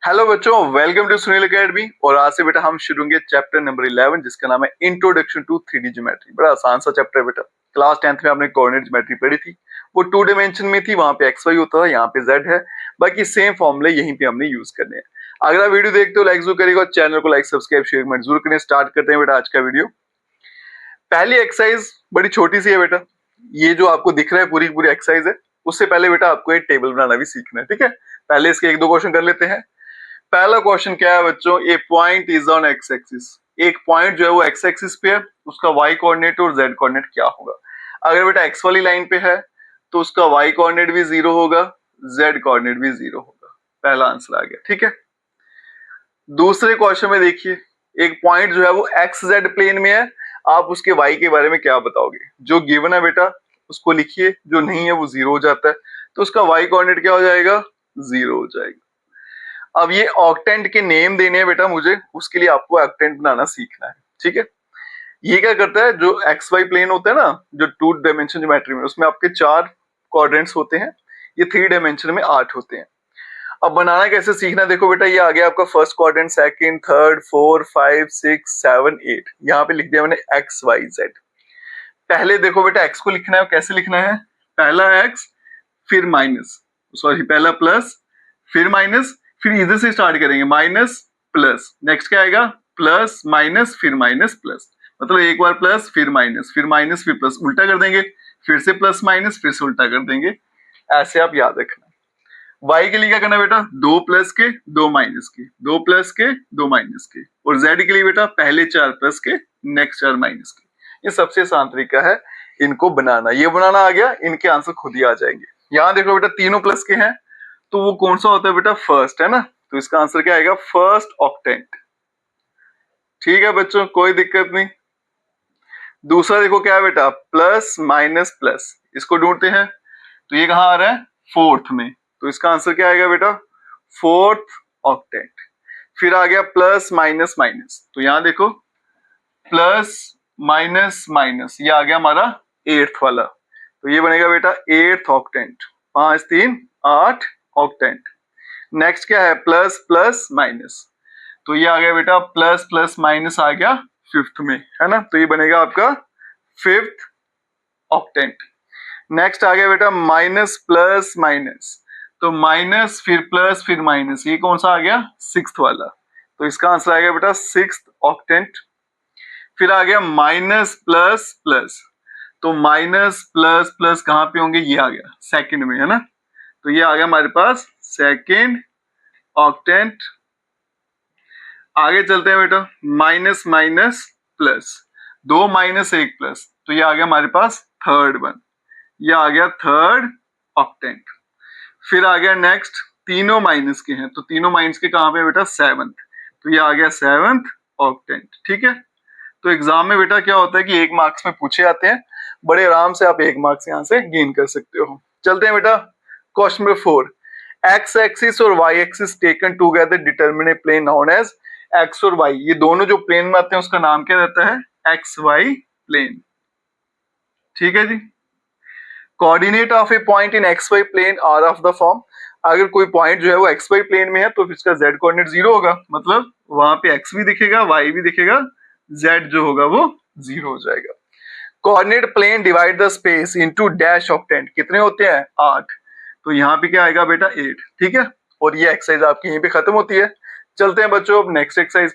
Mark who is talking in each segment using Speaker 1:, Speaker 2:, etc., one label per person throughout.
Speaker 1: Hello बच्चों, welcome to Sunil academy. और आज से बेटा हम शुरू होंगे चैप्टर नंबर 11 जिसका नाम है इंट्रोडक्शन टू 3D ज्योमेट्री। बड़ा आसान सा चैप्टर है बेटा। क्लास 10th में आपने कोऑर्डिनेट ज्योमेट्री पढ़ी थी, वो 2 डायमेंशन में थी। वहां पे एक्स वाई होता था, यहाँ पे जेड है। बाकी सेम फॉर्मूले यहीं पे हमने यूज करने हैं। अगर आप वीडियो देखते हो लाइक जरूर करिएगा, चैनल को लाइक सब्सक्राइब शेयर कमेंट जरूर करें। स्टार्ट करते हैं बेटा आज का वीडियो। पहली एक्सरसाइज बड़ी छोटी सी है बेटा। ये जो आपको दिख रहा है पूरी पूरी एक्सरसाइज है। उससे पहले बेटा आपको एक टेबल बनाना भी सीखना है, ठीक है। पहले इसके 1-2 क्वेश्चन कर लेते हैं। पहला क्वेश्चन क्या है बच्चों, a point is on X axis. एक पॉइंट जो है वो एक्स एक्सिस पे है, उसका वाई कोऑर्डिनेट और जेड कोऑर्डिनेट क्या होगा। अगर बेटा एक्स वाली लाइन पे है तो उसका वाई कोऑर्डिनेट भी 0 होगा, जेड कोऑर्डिनेट भी 0 होगा। पहला आंसर आ गया, ठीक है। दूसरे क्वेश्चन में देखिए, एक पॉइंट जो है वो एक्स जेड प्लेन में है, आप उसके वाई के बारे में क्या बताओगे। जो गिवन है बेटा उसको लिखिए, जो नहीं है वो 0 हो जाता है, तो उसका वाई कोऑर्डिनेट क्या हो जाएगा, 0 हो जाएगा। अब ये ऑक्टेंट के नेम देने हैं बेटा मुझे, उसके लिए आपको ऑक्टेंट बनाना सीखना है, ठीक है। ये क्या करता है, जो एक्स वाई प्लेन होता है ना, जो 2 डायमेंशन ज्योमेट्री में, उसमें आपके 4 कोऑर्डिनेट्स होते हैं, ये 3 डायमेंशन में 8 होते हैं। अब बनाना कैसे सीखना, देखो बेटा ये आ गया आपका फर्स्ट क्वाड्रेंट, सेकंड, थर्ड, 4, 5, 6, 7, 8। यहाँ पे लिख दिया मैंने एक्स वाई जेड। पहले देखो बेटा एक्स को लिखना है, कैसे लिखना है, पहला एक्स फिर माइनस, सॉरी पहला प्लस फिर माइनस, फिर इधर से स्टार्ट करेंगे माइनस प्लस, नेक्स्ट क्या आएगा प्लस माइनस फिर माइनस प्लस। मतलब एक बार प्लस फिर माइनस फिर प्लस, उल्टा कर देंगे, फिर से प्लस माइनस फिर से उल्टा कर देंगे। ऐसे आप याद रखना। y के लिए क्या करना बेटा, 2 प्लस के 2 माइनस के, 2 प्लस के 2 माइनस के। और z के लिए बेटा पहले 4 प्लस के नेक्स्ट 4 माइनस के। ये सबसे आसान तरीका है इनको बनाना। ये बनाना आ गया, इनके आंसर खुद ही आ जाएंगे। यहाँ देखो बेटा तीनों प्लस के हैं, तो वो कौन सा होता है बेटा, फर्स्ट है ना, तो इसका आंसर क्या आएगा, फर्स्ट ऑक्टेंट। ठीक है बच्चों, कोई दिक्कत नहीं। दूसरा देखो क्या है बेटा, प्लस माइनस प्लस, इसको ढूंढते हैं, तो ये कहां आ रहा है, फोर्थ में, तो इसका आंसर क्या आएगा बेटा, फोर्थ ऑक्टेंट। फिर आ गया प्लस माइनस माइनस, तो यहां देखो प्लस माइनस माइनस, ये आ गया हमारा 8th वाला, तो ये बनेगा बेटा 8th ऑक्टेंट। 5 3 8 ऑक्टेंट। नेक्स्ट क्या है, प्लस प्लस माइनस, तो ये आ गया बेटा प्लस प्लस माइनस आ गया 5th में, है ना, तो ये बनेगा आपका 5th ऑक्टेंट। नेक्स्ट आ गया बेटा माइनस प्लस माइनस, तो माइनस फिर प्लस फिर माइनस, ये कौन सा आ गया, 6th वाला, तो इसका आंसर आ गया बेटा 6th ऑक्टेंट। फिर आ गया माइनस प्लस प्लस, तो माइनस प्लस प्लस कहां पे होंगे, ये आ गया सेकंड में, है ना, तो ये आ गया हमारे पास सेकंड ऑक्टेंट। आगे चलते हैं बेटा, minus minus plus, 2 minus 1 plus, तो ये आ गया हमारे पास थर्ड वन, ये आ गया थर्ड ऑक्टेंट। फिर आ गया नेक्स्ट, तीनों माइनस के हैं, तो तीनों माइनस के कहां पे बेटा, 7th, तो ये आ गया 7th ऑक्टेंट। ठीक है, तो एग्जाम में बेटा क्या होता है कि 1 मार्क्स में पूछे जाते हैं, बड़े आराम से आप 1 मार्क्स यहाँ से गेन कर सकते हो। चलते हैं बेटा क्वेश्चन नंबर 4। एक्स एक्सिस और Y axis taken together determine a plane known as, X और वाई ये दोनों जो प्लेन में आते हैं उसका नाम क्या रहता है, एक्स वाई प्लेन। ठीक है जी। Coordinate of a point in X Y plane are of the form, अगर कोई पॉइंट जो है वो एक्स वाई प्लेन में है तो इसका जेड कोऑर्डिनेट 0 होगा, मतलब वहां पे एक्स भी दिखेगा वाई भी दिखेगा, जेड जो होगा वो 0 हो जाएगा। Coordinate plane divide the space into dash octant, कितने होते हैं 8, तो यहाँ पे क्या आएगा बेटा 8। ठीक है, और ये एक्सरसाइज आपकी यहीं पे खत्म होती है। चलते हैं बच्चों अब नेक्स्ट एक्सरसाइज।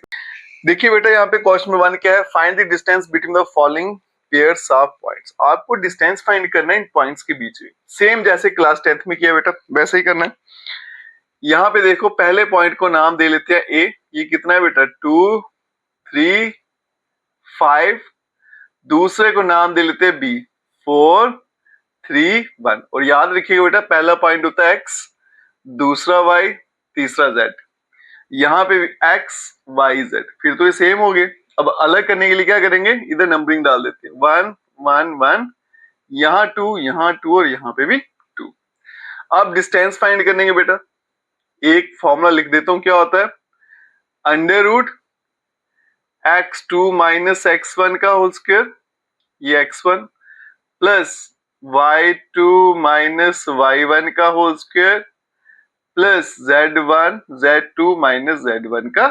Speaker 1: देखिए बेटा यहाँ पे क्वेश्चन नंबर 1 क्या है, find the distance between the following pairs of points. आपको डिस्टेंस फाइंड करना है इन पॉइंट्स के बीच में, सेम जैसे क्लास 10th में किया बेटा वैसे ही करना है। यहाँ पे देखो पहले पॉइंट को नाम दे लेते हैं ए, ये कितना है बेटा 2 3 5, दूसरे को नाम दे लेते हैं बी 4 3 1, और याद रखिएगा बेटा पहला पॉइंट होता है एक्स, दूसरा वाई, तीसरा जेड। यहाँ पे एक्स वाई जेड, फिर तो ये सेम हो गए। अब अलग करने के लिए क्या करेंगे, इधर नंबरिंग डाल देते हैं 1 1 1, यहाँ 2 और यहाँ पे भी 2। अब डिस्टेंस फाइंड करेंगे बेटा, एक फॉर्मूला लिख देता हूं, क्या होता है, under root x2 minus x1 का होल स्क्वायर, ये x1 plus y2 minus y1 का whole square plus Z1 Z2 minus Z1 का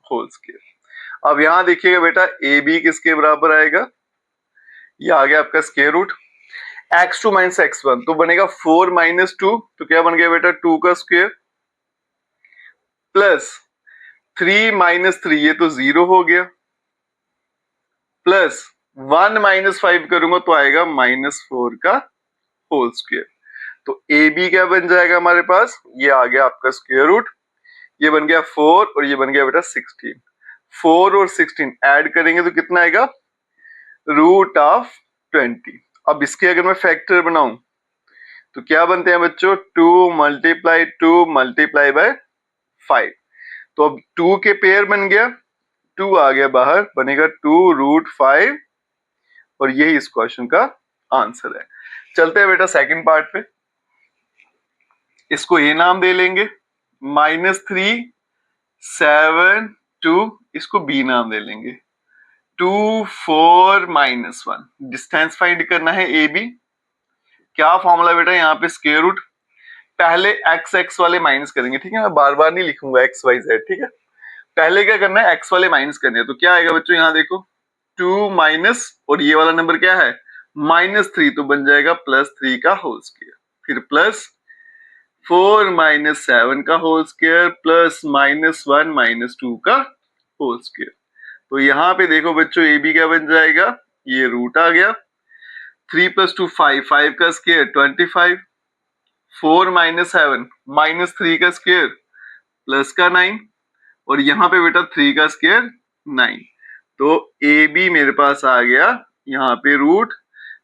Speaker 1: होल स्क्वायर। अब यहां देखिएगा बेटा ए बी किसके बराबर आएगा, ये आ गया आपका square root x2 minus x1 तो बनेगा 4 माइनस 2 तो क्या बन गया बेटा 2 का स्क्वायर प्लस 3 माइनस 3 ये तो 0 हो गया प्लस 1 माइनस 5 करूंगा तो आएगा -4 का होल स्क्वायर। तो ए बी क्या बन जाएगा हमारे पास, ये आ गया आपका स्क्वायर रूट, ये बन गया 4 और ये बन गया बेटा 16। 4 और 16 ऐड करेंगे तो कितना आएगा रूट ऑफ 20। अब इसके अगर मैं फैक्टर बनाऊं तो क्या बनते हैं बच्चों 2 मल्टीप्लाई 2 मल्टीप्लाई बाय 5। तो अब 2 के पेयर बन गया, 2 आ गया बाहर, बनेगा 2 रूट 5 और यही इस क्वेश्चन का आंसर है। चलते हैं बेटा सेकंड पार्ट पे, इसको ए नाम दे लेंगे -3 7 2, इसको बी नाम दे लेंगे 2 4 -1। डिस्टेंस फाइंड करना है ए बी। क्या फॉर्मूला बेटा यहाँ पे स्क्वायर रूट, पहले एक्स एक्स वाले माइनस करेंगे, ठीक है, मैं बार बार नहीं लिखूंगा एक्स वाई जेड, ठीक है, पहले क्या करना है एक्स वाले माइनस करने हैं। तो क्या आएगा बच्चों यहाँ देखो 2 माइनस और ये वाला नंबर क्या है -3 तो बन जाएगा +3 का होल स्क्वायर, फिर प्लस 4 माइनस 7 का होल स्क्वायर प्लस -1 -2 का होल स्क्वायर। तो यहाँ पे देखो बच्चों ए बी क्या बन जाएगा, ये रूट आ गया 3 + 2 5, 5 का स्क्वायर 25, 4 - 7 -3 का स्क्वायर प्लस का 9 और यहाँ पे बेटा 3 का स्क्वायर 9। तो ए बी मेरे पास आ गया यहाँ पे रूट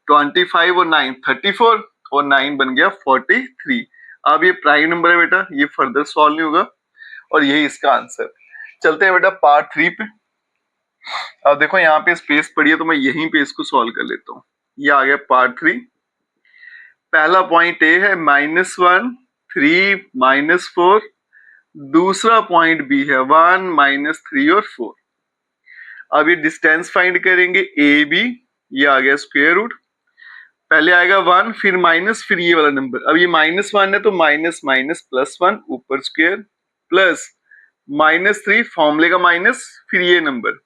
Speaker 1: 25 और 9 34 और 9 बन गया 43। अब ये प्राइम नंबर है बेटा, ये फर्दर सॉल्व नहीं होगा और यही इसका आंसर। चलते हैं बेटा पार्ट 3 पे। अब देखो यहाँ पे स्पेस पड़ी है तो मैं यहीं पे इसको सॉल्व कर लेता हूँ। ये आ गया पार्ट 3। पहला पॉइंट ए है -1 3 -4, दूसरा पॉइंट बी है 1 -3 और 4। अब ये डिस्टेंस फाइंड करेंगे ए बी, ये आ गया स्क्वायर रूट, पहले आएगा 1 फिर माइनस फिर ये वाला नंबर, अब ये -1 है तो माइनस माइनस +1 ऊपर स्क्वायर प्लस -3 फॉर्मूले का माइनस फिर ये नंबर,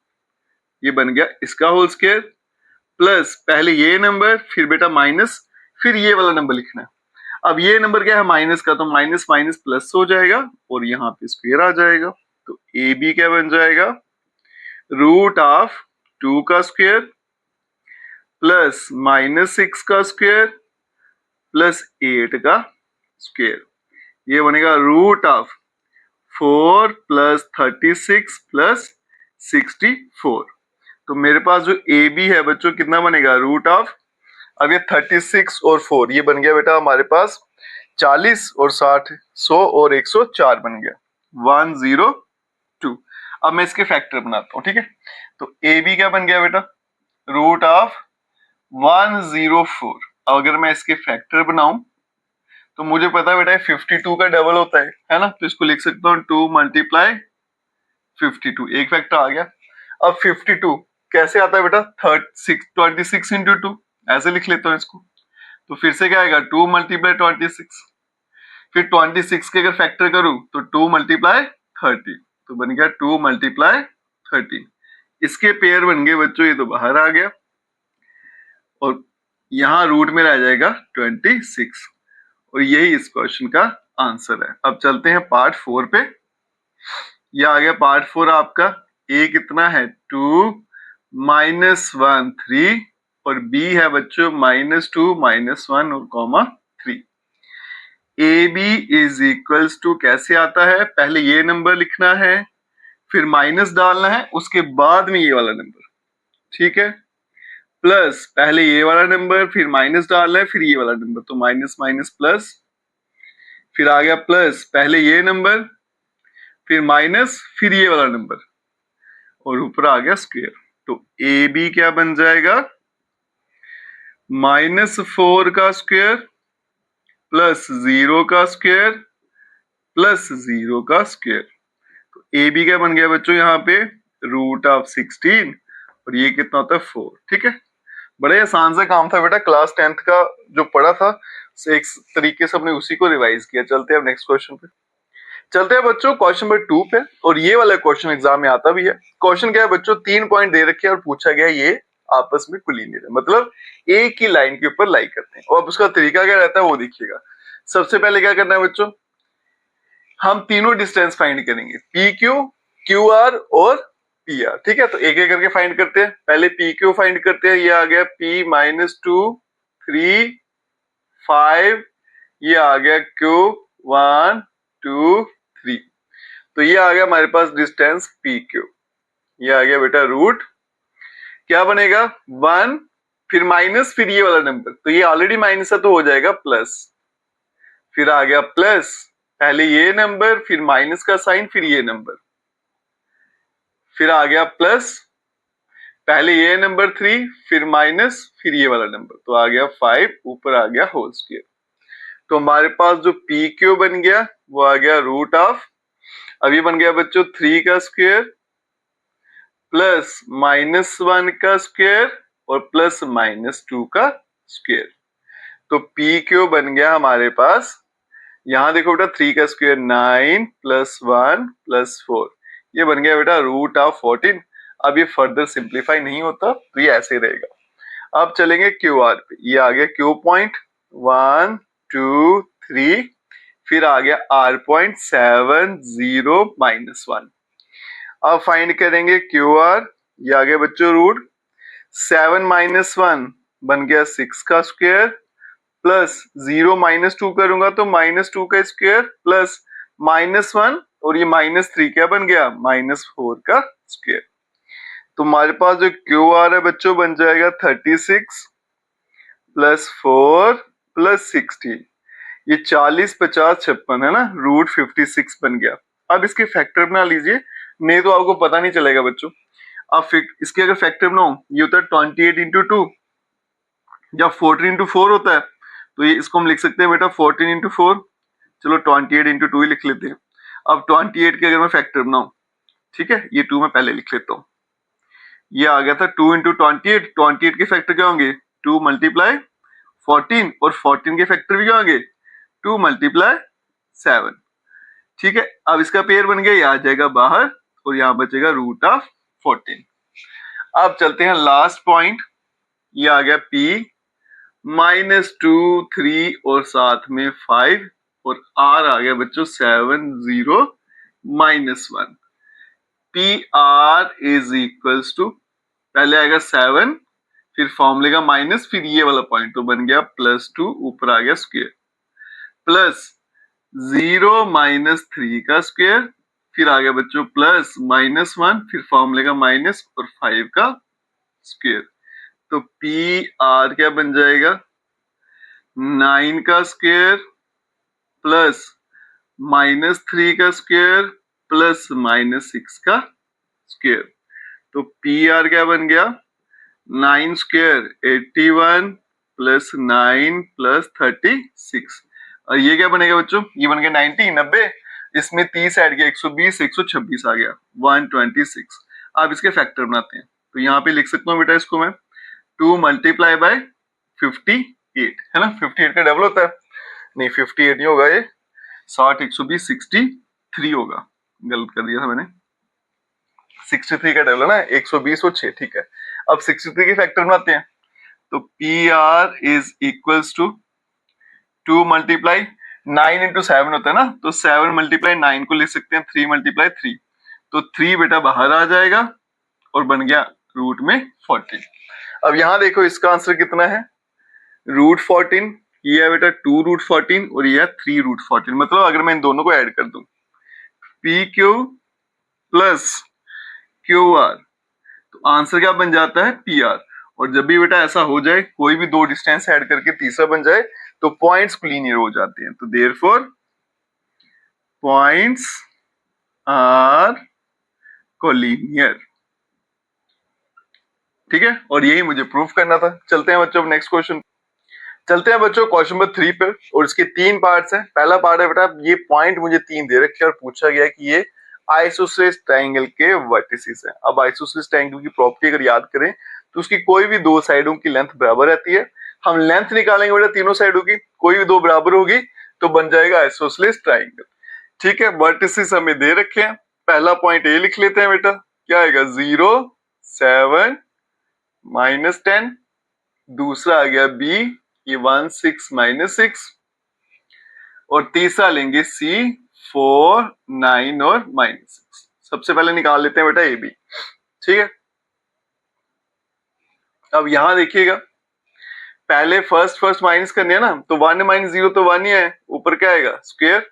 Speaker 1: ये बन गया इसका होल स्क्वायर प्लस पहले ये नंबर फिर बेटा माइनस फिर ये वाला नंबर लिखना है। अब ये नंबर क्या है माइनस का तो माइनस माइनस प्लस हो जाएगा और यहाँ पे स्क्वायर आ जाएगा। तो ए बी क्या बन जाएगा रूट ऑफ 2 का स्क्वायर प्लस -6 का स्क्वायर प्लस 8 का स्क्वायर, ये बनेगा रूट ऑफ 4 + 36 + 64। तो मेरे पास जो ए बी है बच्चों कितना बनेगा रूट ऑफ, अब ये 36 और 4 ये बन गया बेटा हमारे पास 40 और 60 100 और 104 बन गया 102। अब मैं इसके फैक्टर बनाता हूँ, ठीक है। तो ए बी क्या बन गया बेटा रूट ऑफ 104। अब अगर मैं इसके फैक्टर बनाऊं तो मुझे पता है बेटा 52 का डबल होता है ना, तो इसको लिख सकता हूँ 2 × 52, एक फैक्टर आ गया। अब 52 कैसे आता है बेटा 26 × 2, ऐसे लिख लेता हूँ इसको। तो फिर से क्या आएगा 2 × 26, फिर 26 के अगर फैक्टर करूं तो 2 × 30 तो बन गया 2 × 30। इसके पेयर बन गए बच्चों, ये तो बाहर आ गया और यहां रूट में रह जाएगा 26 और यही इस क्वेश्चन का आंसर है। अब चलते हैं पार्ट 4 पे। यह आ गया पार्ट 4 आपका, ए कितना है 2 -1 3 और बी है बच्चों -2 -1 और 3। A B is equals to कैसे आता है, पहले ये नंबर लिखना है फिर माइनस डालना है उसके बाद में ये वाला नंबर, ठीक है, प्लस पहले ये वाला नंबर फिर माइनस डालना है फिर ये वाला नंबर, तो माइनस माइनस प्लस, फिर आ गया प्लस पहले ये नंबर फिर माइनस फिर ये वाला नंबर और ऊपर आ गया स्क्वायर। तो ए बी क्या बन जाएगा -4 का स्क्वायर प्लस 0 का स्क्वायर प्लस 0 का स्क्वायर। तो ए बी क्या बन गया बच्चों यहाँ पे रूट ऑफ 16 और ये कितना होता है 4, ठीक है। बड़े आसान सा काम था बेटा, क्लास 10th का जो पढ़ा था एक तरीके से हमने उसी को रिवाइज किया। चलते हैं अब नेक्स्ट क्वेश्चन पे। चलते हैं बच्चों क्वेश्चन नंबर 2 पे, और ये वाला क्वेश्चन एग्जाम में आता भी है। क्वेश्चन क्या है बच्चों, 3 पॉइंट दे रखे हैं और पूछा गया ये आपस में कोलिनियर है, मतलब एक ही लाइन के ऊपर लाई करते हैं। और अब उसका तरीका क्या रहता है वो देखिएगा। सबसे पहले क्या करना है बच्चों, हम तीनों डिस्टेंस फाइंड करेंगे, पी क्यू, क्यू आर और पी आर। ठीक है, तो एक एक करके फाइंड करते हैं। पहले पी क्यू फाइंड करते हैं, ये आ गया पी -2 3 5, ये आ गया क्यू 1 2 3। तो ये आ गया हमारे पास डिस्टेंस पी क्यू। ये आ गया बेटा रूट, क्या बनेगा 1, फिर माइनस, फिर ये वाला नंबर, तो ये ऑलरेडी माइनस है तो हो जाएगा प्लस, फिर आ गया प्लस, पहले ये नंबर, फिर माइनस का साइन, फिर ये नंबर, फिर आ गया प्लस, पहले ये नंबर 3, फिर माइनस, फिर ये वाला नंबर, तो आ गया 5, ऊपर आ गया होल स्क्वायर। तो हमारे पास जो पी क्यू बन गया वो आ गया रूट ऑफ, अभी बन गया बच्चों 3 का स्क्वायर प्लस -1 का स्क्वायर और प्लस -2 का स्क्वायर। तो पी क्यू बन गया हमारे पास, यहां देखो बेटा 3 का स्क्वायर 9 + 1 + 4, ये बन गया बेटा रूट ऑफ 14। अब ये फर्दर सिंप्लीफाई नहीं होता तो ये ऐसे रहेगा। अब चलेंगे क्यू आर पे, ये आ गया क्यू पॉइंट 1 2 3, फिर आ गया आर पॉइंट 7 0 -1। अब फाइंड करेंगे क्यू आर, ये आ गया बच्चों रूट 7 -1 बन गया 6 का स्क्वायर प्लस 0 -2 करूंगा तो -2 का स्क्वायर प्लस -1, और ये -3 क्या बन गया -4 का स्क्वायर। तो हमारे पास जो क्यू आर है बच्चों बन जाएगा 36 + 4 + 16, ये 40 50 56 है ना, रूट 56 बन गया। अब इसके फैक्टर बना लीजिए, नहीं तो आपको पता नहीं चलेगा बच्चों। अब इसके अगर फैक्टर बनाओ, ये होता है 28 × 2, जब 14 × 4 होता है तो ये इसको हम लिख सकते हैं बेटा 14 × 4, चलो 28 × 2 ही लिख लेते हैं। अब 28 के अगर मैं फैक्टर बनाऊं, ठीक है, ये 2 मैं पहले लिख लेता हूँ। ये आ गया था 2 × 28, 28 के फैक्टर क्या होंगे 2 × 14, और 14 के फैक्टर भी क्या होंगे 2 × 7। ठीक है, अब इसका पेयर बन गया, ये आ जाएगा बाहर और यहाँ बचेगा रूट ऑफ 14। अब चलते हैं लास्ट पॉइंट, ये आ गया P -2 3 और साथ में 5, और R आ गया बच्चों 7 0 -1। PR इज इक्वल्स टू, पहले आएगा 7, फिर फॉर्मूले का माइनस, फिर ये वाला पॉइंट, तो बन गया +2, ऊपर आ गया स्क्वायर, प्लस 0 -3 का स्क्वायर, फिर आ गया बच्चों प्लस -1, फिर फॉर्मूले का माइनस और 5 का स्क्वायर। तो PR क्या बन जाएगा 9 का स्क्वायर प्लस -3 का स्क्वायर प्लस -6 का स्क्वायर। तो PR क्या बन गया 9 स्क्वायर 81 प्लस 9 प्लस 36, और ये क्या बनेगा बच्चों, ये बन गया 90 90, इसमें 30 ऐड किया 120 126 आ गया 126। अब इसके फैक्टर बनाते हैं, तो यहाँ पे लिख सकता हूँ बेटा इसको मैं 2 × 58 है ना, 58 का डबल होता है, नहीं 58 नहीं होगा, ये 60 120 63 होगा, गलत कर दिया था मैंने, 63 का डबल है ना, 120 और 6, ठीक है। अब 63 के फैक्टर बनाते हैं, तो PR इज इक्वल्स टू 2 × 9 × 7 होता है ना, तो 7 × 9 को लिख सकते हैं 3 × 3, तो 3 बेटा बाहर आ जाएगा और बन गया रूट में 14। अब यहां देखो इसका आंसर कितना है √14, ये है बेटा 2√14 और ये है 3√14, मतलब अगर मैं इन दोनों को ऐड कर दूं PQ प्लस QR, तो आंसर क्या बन जाता है PR। और जब भी बेटा ऐसा हो जाए, कोई भी दो डिस्टेंस ऐड करके तीसरा बन जाए, तो पॉइंट्स कोलिनियर हो जाते हैं, तो देयरफॉर पॉइंट्स आर कोलिनियर। ठीक है, और यही मुझे प्रूफ करना था। चलते हैं बच्चों नेक्स्ट क्वेश्चन, चलते हैं बच्चों क्वेश्चन नंबर 3 पे, और इसके 3 पार्ट्स हैं। पहला पार्ट है बेटा, ये पॉइंट मुझे 3 दे रखे और पूछा गया कि ये आइसोसेलेस ट्रायंगल के वर्टिसेस हैं। अब आइसोसेलेस ट्रायंगल की प्रॉपर्टी अगर याद करें तो उसकी कोई भी दो साइडों की लेंथ बराबर रहती है। हम लेंथ निकालेंगे बेटा तीनों साइडों की, कोई भी दो बराबर होगी तो बन जाएगा आइसोसेलेस ट्रायंगल। ठीक है, वर्टिसेस हमें दे रखे हैं। पहला पॉइंट ए लिख लेते हैं बेटा, क्या आएगा 0 7 -10। दूसरा आ गया बी, ये 1 6 -6। और तीसरा लेंगे सी 4 9 और -6। सबसे पहले निकाल लेते हैं बेटा ए बी। ठीक है, अब यहां देखिएगा, पहले फर्स्ट माइनस करने है ना, तो 1 - 0 तो 1 ही है, ऊपर क्या आएगा स्क्वायर।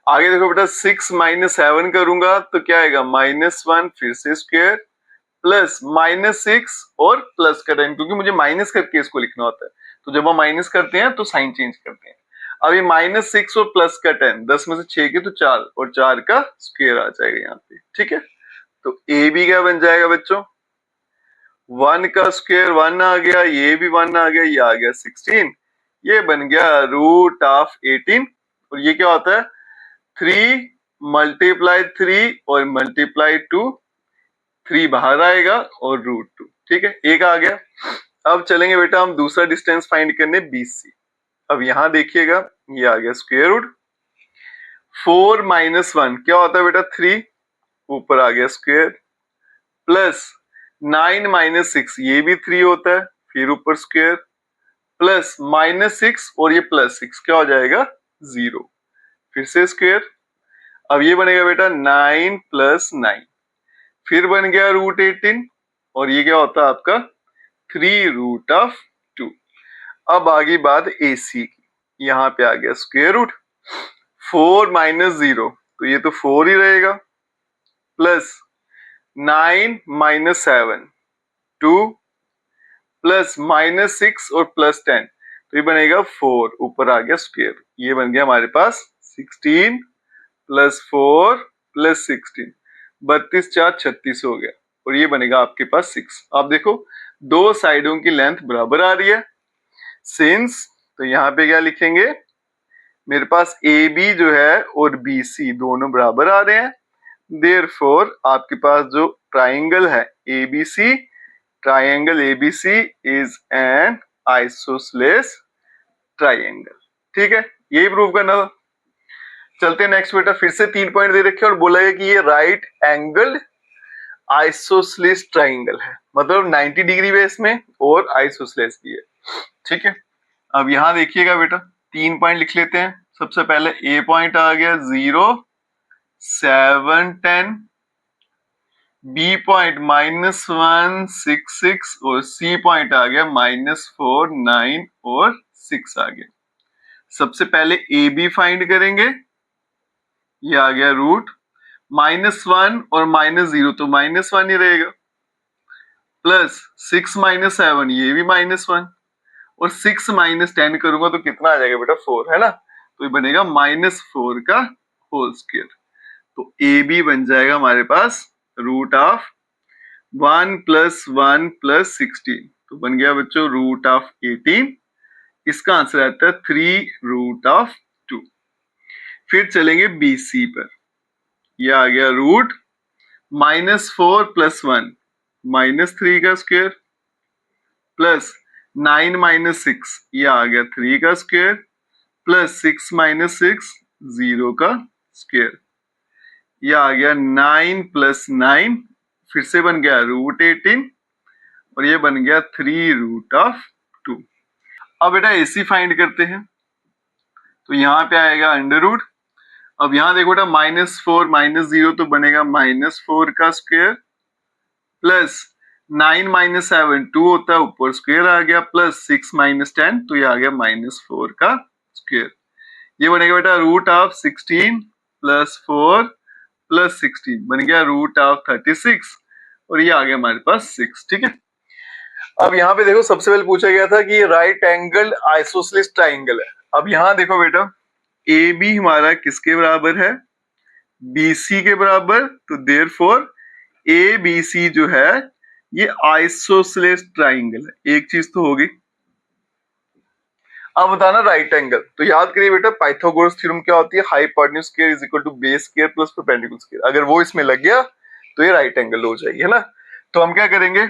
Speaker 1: आगे देखो बेटा 6 - 7 करूंगा तो क्या आएगा -1, फिर से स्क्वायर, प्लस -6 और प्लस का 10, क्योंकि मुझे माइनस करके इसको लिखना होता है, तो जब हम माइनस करते हैं तो साइन चेंज करते हैं। अब ये -6 और प्लस का 10, 10 में से 6 के तो 4, और 4 का स्क्वायर आ जाएगा यहाँ पे। ठीक है, तो ए बी क्या बन जाएगा बच्चों, 1 का स्क्वायर 1 आ गया, ये भी 1 आ गया, ये आ गया 16, ये बन गया √18। और ये क्या होता है 3 × 3 और मल्टीप्लाई 2, 3 बाहर आएगा और √2। ठीक है, एक आ गया। अब चलेंगे बेटा हम दूसरा डिस्टेंस फाइंड करने BC। अब यहां देखिएगा, ये आ गया स्क्वायर रूट 4 - 1 क्या होता है बेटा 3, ऊपर आ गया स्क्वायर, प्लस 9 - 6 ये भी 3 होता है, फिर ऊपर स्क्वायर, प्लस -6 और ये +6 क्या हो जाएगा 0, फिर से स्क्वायर। अब ये बनेगा बेटा 9 + 9, फिर बन गया √18, और ये क्या होता है आपका 3√2। अब आगे बात AC की, यहाँ पे आ गया स्क्वायर रूट 4 - 0 तो ये तो 4 ही रहेगा, प्लस 9 - 7 2, प्लस -6 और प्लस 10, तो ये बनेगा 4, ऊपर आ गया स्क्वायर, ये बन गया हमारे पास 16 + 4 + 16, 32 4 36 हो गया, और ये बनेगा आपके पास 6। आप देखो दो साइडों की लेंथ बराबर आ रही है, सिंस तो यहाँ पे क्या लिखेंगे, मेरे पास AB जो है और BC दोनों बराबर आ रहे हैं, देयरफॉर आपके पास जो ट्राइंगल है ABC, triangle ABC is an isosceles triangle. ठीक है, यही प्रूव करना था। चलते हैं नेक्स्ट बेटा, फिर से 3 पॉइंट दे रखे और बोला है कि ये राइट एंगल्ड आइसोसेलेस ट्राइंगल है, मतलब 90 डिग्री है इसमें और आइसोसेलेस भी है। ठीक है, अब यहां देखिएगा बेटा 3 पॉइंट लिख लेते हैं। सबसे पहले ए पॉइंट आ गया 0 7 10, बी पॉइंट -1 6 6 और सी पॉइंट आ गया -4 9 और 6 आ गया। सबसे पहले ए बी फाइंड करेंगे, ये आ गया रूट -1 और -0 तो -1 ही रहेगा, प्लस 6 - 7 ये भी -1, और 6 - 10 करूंगा तो कितना आ जाएगा बेटा 4, है ना, तो ये बनेगा -4 का होल स्क्वायर। तो ए बी बन जाएगा हमारे पास √1 + 1 + 16, तो बन गया बच्चों √18। इसका आंसर आता है 3√2। फिर चलेंगे BC पर, यह आ गया रूट -4 + 1 -3 का स्क्वायर, प्लस 9 - 6 ये आ गया 3 का स्क्वायर, प्लस 6 - 6 0 का स्क्वायर, ये आ गया 9 + 9, फिर से बन गया √18, और ये बन गया 3√2। अब बेटा AC फाइंड करते हैं, तो यहाँ पे आएगा अंडर रूट। अब यहाँ देखो बेटा -4 - 0 तो बनेगा -4 का स्क्वायर, प्लस 9 - 7 2 होता है, ऊपर स्क्वायर आ गया, प्लस 6 - 10 तो ये आ गया -4 का स्क्वायर। ये बनेगा बेटा √16 + 4 + 16 बन गया √36, और ये आ गया हमारे पास 6। ठीक है, अब यहाँ पे देखो सबसे पहले पूछा गया था कि राइट एंगल आइसोसेलेस ट्राइंगल है। अब यहाँ देखो बेटा ए बी हमारा किसके बराबर है, BC के बराबर, तो देयरफॉर ABC जो है ये आइसोसेलेस ट्राइंगल है। एक चीज तो होगी। अब बताना राइट एंगल, तो याद करिए बेटा पाइथागोरस थ्योरम क्या होती है, hypotenuse square is equal to base square plus perpendicular square. अगर वो इसमें लग गया तो ये राइट एंगल हो जाएगी, है ना। तो हम क्या करेंगे,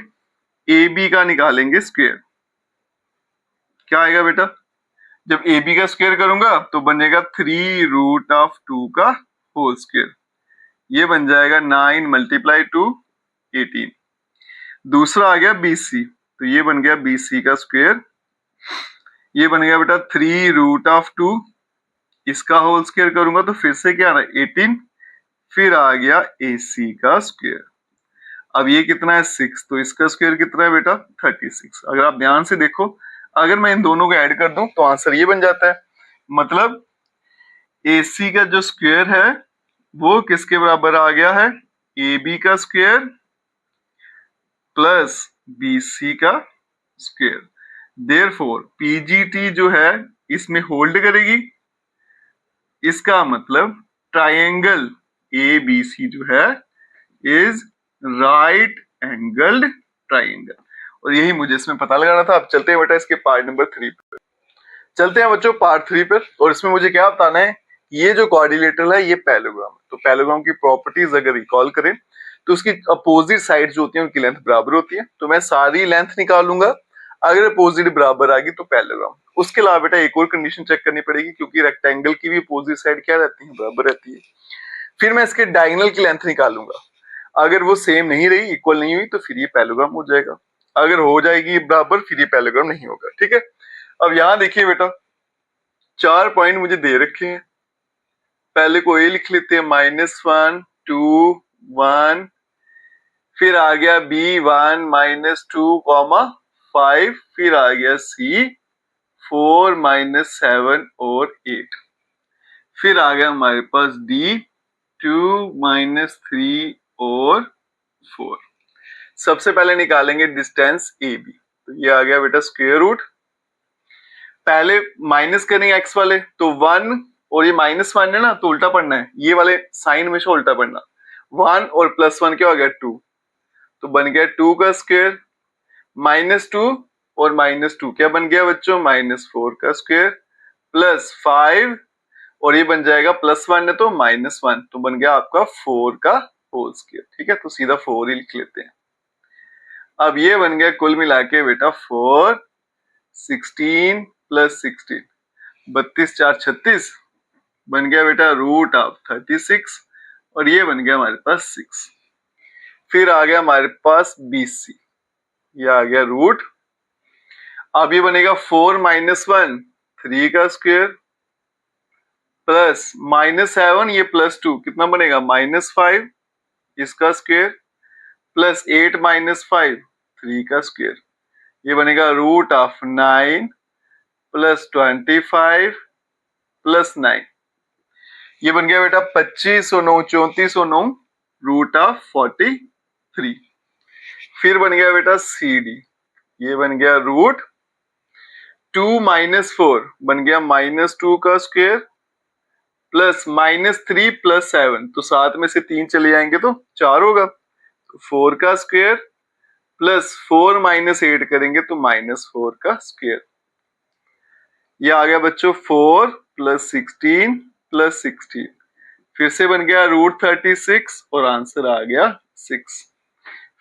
Speaker 1: AB का निकालेंगे स्क्वायर, क्या आएगा बेटा जब ए बी का स्क्वायर करूंगा तो बनेगा 3√2 का होल स्क्वायर, ये बन जाएगा 9 मल्टीप्लाई टू 18। दूसरा आ गया BC, तो ये बन गया BC का स्क्वायर, ये बन गया बेटा 3√2, इसका होल स्क्वायर करूंगा तो फिर से क्या आ रहा है 18, फिर आ गया AC का स्क्वायर। अब ये कितना है 6, तो इसका स्क्वायर कितना है बेटा 36। अगर आप ध्यान से देखो, अगर मैं इन दोनों को ऐड कर दूं तो आंसर ये बन जाता है। मतलब AC का जो स्क्वायर है वो किसके बराबर आ गया है, AB का स्क्वायर प्लस BC का स्क्वायर। देयरफॉर PGT जो है इसमें होल्ड करेगी, इसका मतलब ट्रायंगल ABC जो है इज राइट एंगल्ड ट्रायंगल। और यही मुझे इसमें पता लगाना था। अब चलते हैं बेटा इसके पार्ट नंबर 3 पे। चलते हैं बच्चों पार्ट 3 पर, और इसमें मुझे क्या बताना है, ये जो क्वाड्रिलेटरल है ये पैरेललोग्राम है। तो पैरेललोग्राम की प्रॉपर्टीज अगर रिकॉल करें तो उसकी अपोजिट साइड जो होती है उनकी लेंथ बराबर होती है। तो मैं सारी लेंथ निकालूंगा, अगर अपोजिट बराबर आ गई तो पैरेललोग्राम। उसके अलावा बेटा एक और कंडीशन चेक करनी पड़ेगी, क्योंकि रेक्टेंगल की भी अपोजिट साइड क्या रहती है, बराबर रहती है। फिर मैं इसके डायगोनल की लेंथ निकालूंगा, अगर वो सेम नहीं रही, इक्वल नहीं हुई, तो फिर ये पैरेललोग्राम हो जाएगा। अगर हो जाएगी बराबर फिर ये पैरेललोग्राम नहीं होगा। ठीक है, अब यहां देखिए बेटा 4 पॉइंट मुझे दे रखे हैं। पहले को ए लिख लेते हैं -1 2 1, फिर आ गया B1 -2, 5, फिर आ गया C 4 -7 और 8, फिर आ गया हमारे पास D 2 -3 और 4। सबसे पहले निकालेंगे डिस्टेंस AB, तो ये आ गया बेटा स्क्वायर रूट। पहले माइनस करेंगे x वाले, तो 1 और ये -1 है ना, तो उल्टा पढ़ना है, ये वाले साइन हमेशा उल्टा पढ़ना। 1 और +1 क्या हो गया 2, तो बन गया 2 का स्क्वायर, -2 और -2 क्या बन गया बच्चों, -4 का स्क्वायर, प्लस 5 और ये बन जाएगा +1 है तो -1, तो बन गया आपका 4 का होल स्क्वायर। ठीक है, तो सीधा 4 ही लिख लेते हैं। अब ये बन गया कुल मिला के बेटा 4 16 + 16, 32 4 36, बन गया बेटा √36, और ये बन गया हमारे पास 6। फिर आ गया हमारे पास BC, ये आ गया रूट। अब ये बनेगा 4 -1 3 का स्क्वायर, प्लस -7 ये +2 कितना बनेगा -5 इसका स्क्वायर, प्लस 8 -5 3 का स्क्वायर, ये बनेगा √9 + 25 + 9, ये बन गया बेटा 25 और 9 34 और 9 √43। फिर बन गया बेटा CD, ये बन गया √2 -4 बन गया -2 का स्क्वायर, प्लस -3 + 7, तो 7 में से 3 चले जाएंगे तो 4 होगा, तो 4 का स्क्वायर, प्लस 4 -8 करेंगे तो -4 का स्क्वायर, ये आ गया बच्चों 4 + 16 + 16, फिर से बन गया √36 और आंसर आ गया 6।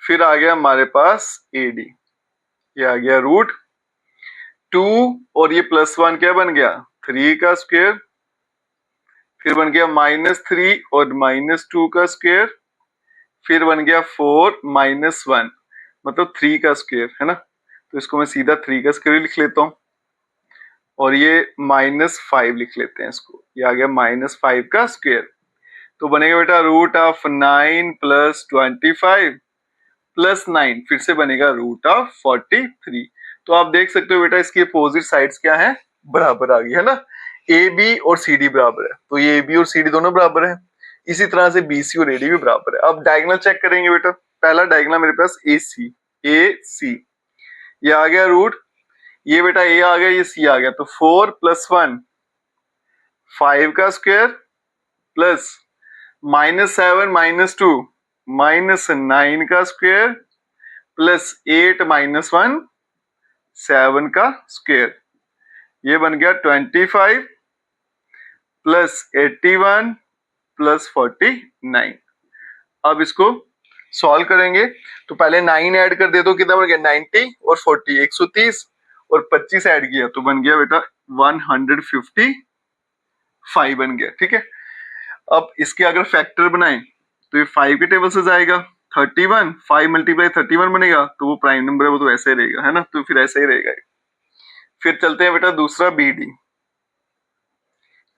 Speaker 1: फिर आ गया हमारे पास AD, ये आ गया √2 और ये +1 क्या बन गया 3 का स्क्वायर, फिर बन गया -3 और -2 का स्क्वायर, फिर बन गया 4 -1 मतलब 3 का स्क्वायर है ना, तो इसको मैं सीधा 3 का स्क्वायर लिख लेता हूं, और ये -5 लिख लेते हैं इसको, ये आ गया -5 का स्क्वायर, तो बनेगा बेटा √9 + 25 + 9, फिर से बनेगा √43। तो आप देख सकते हो बेटा इसकी अपोजिट साइड्स क्या है, बराबर आ गई है ना, AB और CD बराबर है, तो ये AB और CD दोनों बराबर है। इसी तरह से BC और AD भी बराबर है। अब डायगोनल चेक करेंगे बेटा, पहला डायगोनल मेरे पास AC, ये आ गया रूट, ये बेटा A आ गया, ये C आ गया, तो 4 + 1 5 का स्क्वायर, प्लस -7 - 2 -9 का स्क्वायर, प्लस 8 - 1 7 का स्क्वायर, ये बन गया 25 प्लस 81 प्लस 49। अब इसको सॉल्व करेंगे तो पहले 9 ऐड कर दे, तो कितना बन गया 90 और 40 130, और 25 ऐड किया तो बन गया बेटा 155 बन गया। ठीक है, अब इसके अगर फैक्टर बनाएं तो ये 5 के टेबल से जाएगा 31, 5 मल्टीप्लाई 31 बनेगा, तो वो प्राइम नंबर है, वो तो ऐसे ही रहेगा, है ना, तो फिर ऐसे ही रहेगा। फिर चलते हैं बेटा दूसरा, B D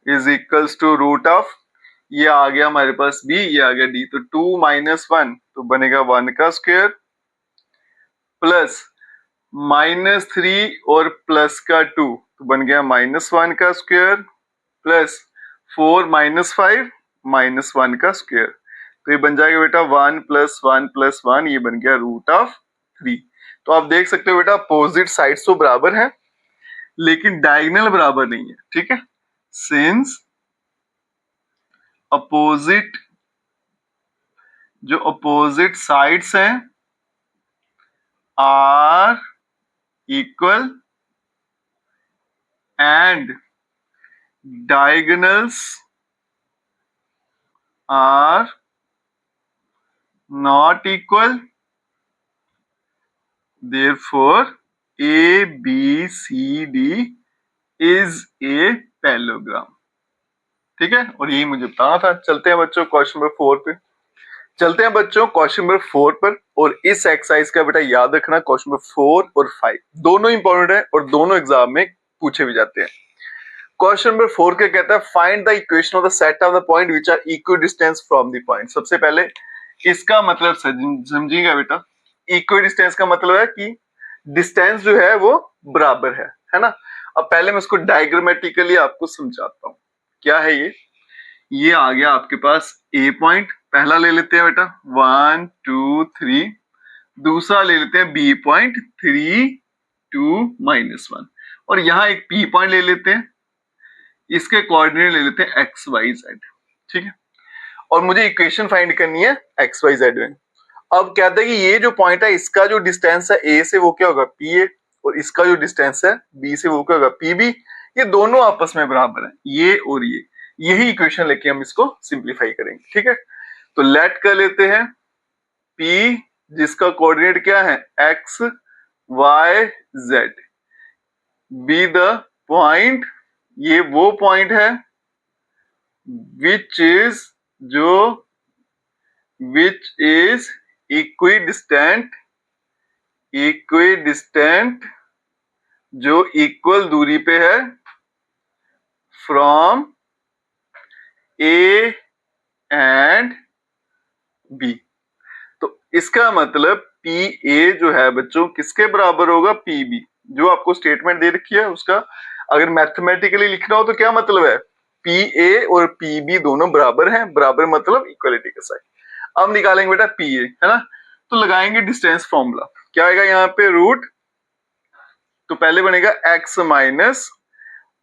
Speaker 1: is equals to root of, ये आ गया हमारे पास बी, ये आ गया डी, तो 2 माइनस 1 तो बनेगा 1 का स्क्वायर प्लस -3 और प्लस का 2 तो बन गया -1 का स्क्वायर प्लस 4 माइनस 5 -1 का स्क्वायर, तो ये बन जाएगा बेटा 1 + 1 + 1, ये बन गया रूट ऑफ 3। तो आप देख सकते हो बेटा अपोजिट साइड्स तो बराबर है लेकिन डायगोनल बराबर नहीं है। ठीक है, सिंस अपोजिट, जो अपोजिट साइड्स हैं are equal and diagonals are not equal, therefore ABCD is a parallelogram। ठीक है, और यही मुझे बताना था। चलते हैं बच्चों क्वेश्चन नंबर 4 पे, चलते हैं बच्चों क्वेश्चन नंबर 4 पर। और इस एक्सरसाइज का बेटा याद रखना क्वेश्चन नंबर 4 और 5 दोनों इंपॉर्टेंट है और दोनों एग्जाम में पूछे भी जाते हैं। क्वेश्चन नंबर 4 क्या कहता है, find the equation of the set of the point which are equidistance from the point. सबसे पहले इसका मतलब समझिएगा बेटा, इक्विडिस्टेंस का मतलब है कि डिस्टेंस जो है वो बराबर है ना। अब पहले मैं उसको डायग्रामेटिकली आपको समझाता हूँ। क्या है ये आ गया आपके पास ए पॉइंट, पहला ले लेते हैं बेटा 1 2 3, दूसरा ले लेते हैं बी पॉइंट 3 2 -1, और यहाँ एक पी पॉइंट ले लेते हैं, इसके कोऑर्डिनेट ले लेते हैं एक्स वाई जेड। ठीक है, और मुझे इक्वेशन फाइंड करनी है एक्स वाई जेड में। अब कहते हैं कि ये जो पॉइंट है इसका जो डिस्टेंस है ए से वो क्या होगा पी ए, और इसका जो डिस्टेंस है बी से वो क्या होगा पी बी, ये दोनों आपस में बराबर है, ये और ये, यही इक्वेशन लेके हम इसको सिंप्लीफाई करेंगे। ठीक है, तो लेट कर लेते हैं पी जिसका कोऑर्डिनेट क्या है x Y z, be the point, ये वो पॉइंट है विच इज इक्विडिस्टेंट जो इक्वल दूरी पे है फ्रॉम ए एंड बी। तो इसका मतलब पी ए जो है बच्चों किसके बराबर होगा पी बी, जो आपको स्टेटमेंट दे रखी है उसका अगर मैथमेटिकली लिखना हो तो क्या मतलब है पी ए और पी बी दोनों बराबर हैं, बराबर मतलब इक्वलिटी का साइन। अब निकालेंगे बेटा पी ए, है ना, तो लगाएंगे डिस्टेंस फॉर्मूला, क्या आएगा यहाँ पे रूट, तो पहले बनेगा x माइनस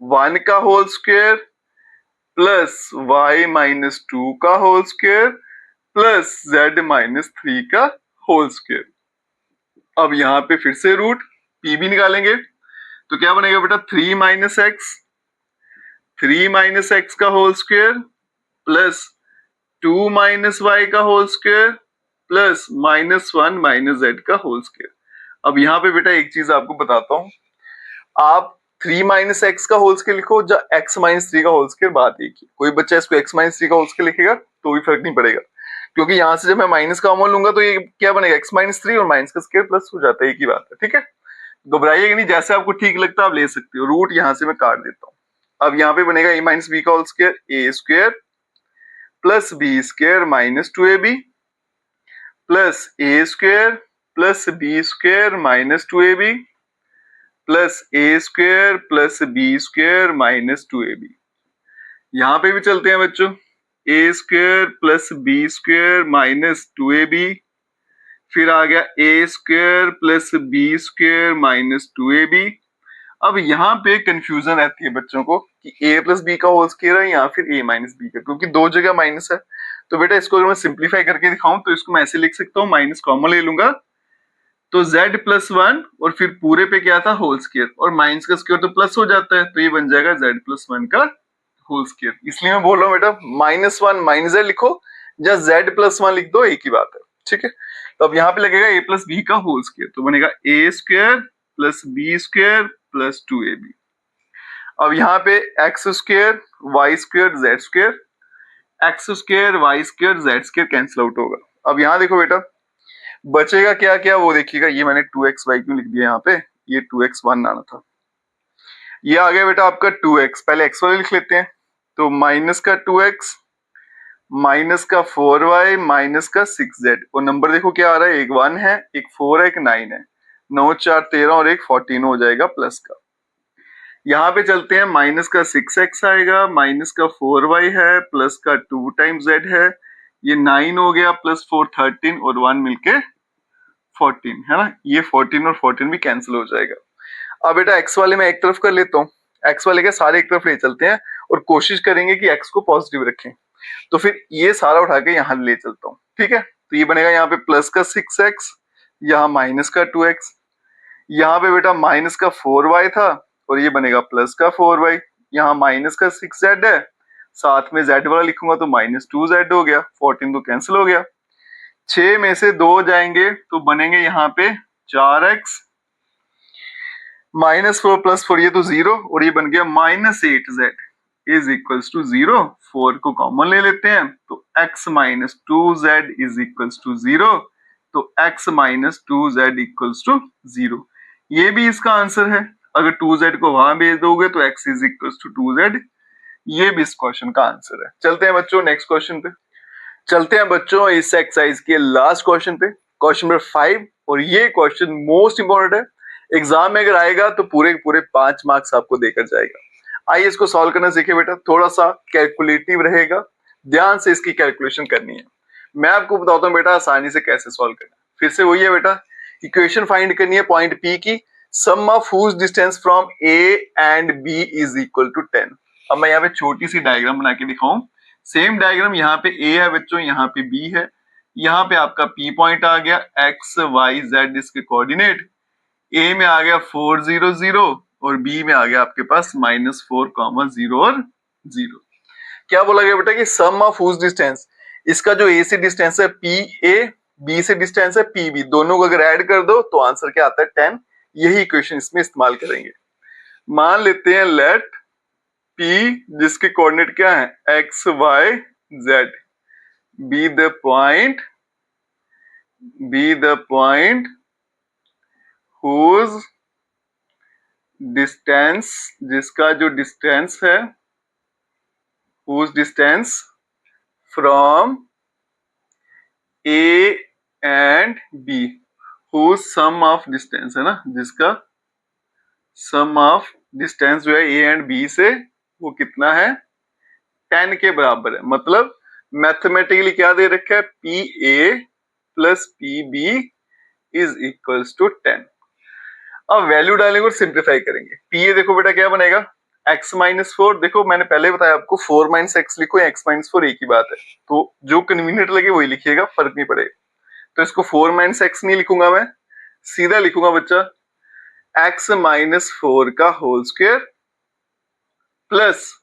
Speaker 1: 1 का whole square plus y minus 2 का whole square plus z minus 3 का होल स्क्वायर। अब यहाँ पे फिर से रूट p भी निकालेंगे, तो क्या बनेगा बेटा 3 माइनस एक्स का whole square plus 2 minus Y का whole square plus -1 minus Z का होल स्क्वायर। अब यहाँ पे बेटा एक चीज आपको बताता हूँ, आप 3 माइनस एक्स का होल स्क्वायर लिखो या x माइनस 3 का होल स्क्वायर, बात एक ही। कोई बच्चा इसको x माइनस 3 का होल स्क्वायर लिखेगा तो भी फर्क नहीं पड़ेगा, क्योंकि यहाँ से जब मैं माइनस का कॉमन लूंगा तो ये क्या बनेगा x माइनस 3 और माइनस का स्क्वायर प्लस हो जाता है, एक ही बात है। ठीक है, घबराइएगा नहीं, जैसे आपको ठीक लगता है आप ले सकते हो। रूट यहाँ से मैं काट देता हूँ, अब यहाँ पे बनेगा a माइनस बी का whole square, A square plus B square minus 2ab plus A square plus B square minus 2ab plus A square plus B square minus 2ab। यहां पे भी चलते हैं बच्चों, A square plus B square minus 2ab, फिर आ गया A square plus B square minus 2ab। अब यहाँ पे कंफ्यूजन रहती है बच्चों को कि a प्लस बी का होल स्क्वायर है या फिर a माइनस बी का, क्योंकि दो जगह माइनस है। तो बेटा इसको अगर मैं सिंप्लीफाई करके दिखाऊं तो इसको मैं ऐसे लिख सकता हूँ, माइनस कॉमन ले लूंगा तो z प्लस 1 और फिर पूरे पे क्या था होल स्क्वायर, और माइनस का स्क्वायर तो प्लस हो जाता है, तो ये बन जाएगा z प्लस 1 का होल स्क्वायर। इसलिए मैं बोल रहा हूँ बेटा -1 माइनस z लिखो या z प्लस 1 लिख दो, एक ही बात है। ठीक है, तो अब यहाँ पे लगेगा a प्लस बी का होल स्क्वायर, तो बनेगा a square plus B square plus 2ab। अब यहाँ पे x square y square z square, x square y square z square cancel out होगा। अब यहाँ देखो बेटा बचेगा क्या क्या वो देखिएगा, ये मैंने 2xy क्यों लिख दिया यहाँ पे, ये 2x1 आना था। ये आ गया बेटा आपका 2x, पहले x वाले लिख लेते हैं, तो माइनस का 2x माइनस का 4y माइनस का 6z, और नंबर देखो क्या आ रहा है, एक 1 है, एक 4 है, एक 9 है, 9 4 13 और एक 14 हो जाएगा प्लस का। यहाँ पे चलते हैं, माइनस का 6x आएगा, माइनस का 4y है, प्लस का 2 टाइम्स z है, ये 9 हो गया, प्लस 4 13 और 1 मिलके 14 है ना, ये 14 और 14 भी कैंसिल हो जाएगा। अब बेटा x वाले मैं एक तरफ कर लेता हूँ, x वाले के सारे एक तरफ ले चलते हैं और कोशिश करेंगे कि x को पॉजिटिव रखें, तो फिर ये सारा उठा के यहाँ ले चलता हूँ, ठीक है। तो ये बनेगा यहाँ पे प्लस का 6x, यहाँ माइनस का 2x, यहाँ पे बेटा माइनस का 4y था और ये बनेगा प्लस का 4y, यहाँ माइनस का 6z है, साथ में z वाला लिखूंगा तो माइनस 2z हो गया, 14 तो कैंसिल हो गया, 6 में से 2 जाएंगे तो बनेंगे यहाँ पे 4x माइनस 4 प्लस 4 ये तो 0 और ये बन गया minus 8z is equals to 0। 4 को कॉमन ले लेते हैं तो x minus 2z is equals to 0, तो x minus 2z equals to 0, ये भी इसका आंसर है। अगर 2z को वहां भेज दोगे तो x is equals to 2z, ये भी इस क्वेश्चन का आंसर है। चलते हैं बच्चों नेक्स्ट क्वेश्चन पे, चलते हैं बच्चों इस एक्सरसाइज के लास्ट क्वेश्चन पे, क्वेश्चन नंबर 5, और ये क्वेश्चन मोस्ट इंपॉर्टेंट है, एग्जाम में अगर आएगा तो पूरे पूरे 5 मार्क्स आपको देकर जाएगा। आइए इसको सॉल्व करना सीखे बेटा, थोड़ा सा कैलकुलेटिव रहेगा, ध्यान से इसकी कैलकुलेशन करनी है। मैं आपको बताता हूँ बेटा आसानी से कैसे सॉल्व करना। फिर से वही है बेटा, इक्वेशन फाइंड करनी है पॉइंट P की, sum of whose distance from A and B is equal to 10। अब मैं यहाँ पे छोटी सी डायग्राम बना के दिखाऊं, सेम डायग्राम, यहाँ पे A है बच्चों, यहाँ पे B है, यहाँ पे आपका P पॉइंट आ गया, x y z इसके कोऑर्डिनेट, A में आ गया 4 0 0 और B में आ गया आपके पास -4 0 और 0। क्या बोला गया बेटा कि सम ऑफ हुज डिस्टेंस, इसका जो A से डिस्टेंस है PA, B से डिस्टेंस है PB, दोनों को अगर ऐड कर दो तो आंसर क्या आता है 10। यही इक्वेशन इसमें इस्तेमाल करेंगे। मान लेते हैं लेट P जिसके कोऑर्डिनेट क्या है x y z be the point whose distance, जिसका जो डिस्टेंस है whose distance from A and B, whose sum of distance है ना, जिसका sum of distance जो है A and B से वो कितना है 10 के बराबर है। मतलब मैथमेटिकली क्या दे रखा है, PA plus PB is equals to 10। अब वैल्यू डालेंगे और सिंप्लीफाई करेंगे। PA देखो बेटा क्या बनेगा x माइनस 4, देखो मैंने पहले बताया आपको 4 माइनस एक्स लिखो या x माइनस 4 एक ही बात है, तो जो कन्वीनियंट लगे वही लिखिएगा, फर्क नहीं पड़ेगा। तो इसको 4 माइनस एक्स नहीं लिखूंगा मैं, सीधा लिखूंगा बच्चा x माइनस 4 का whole square plus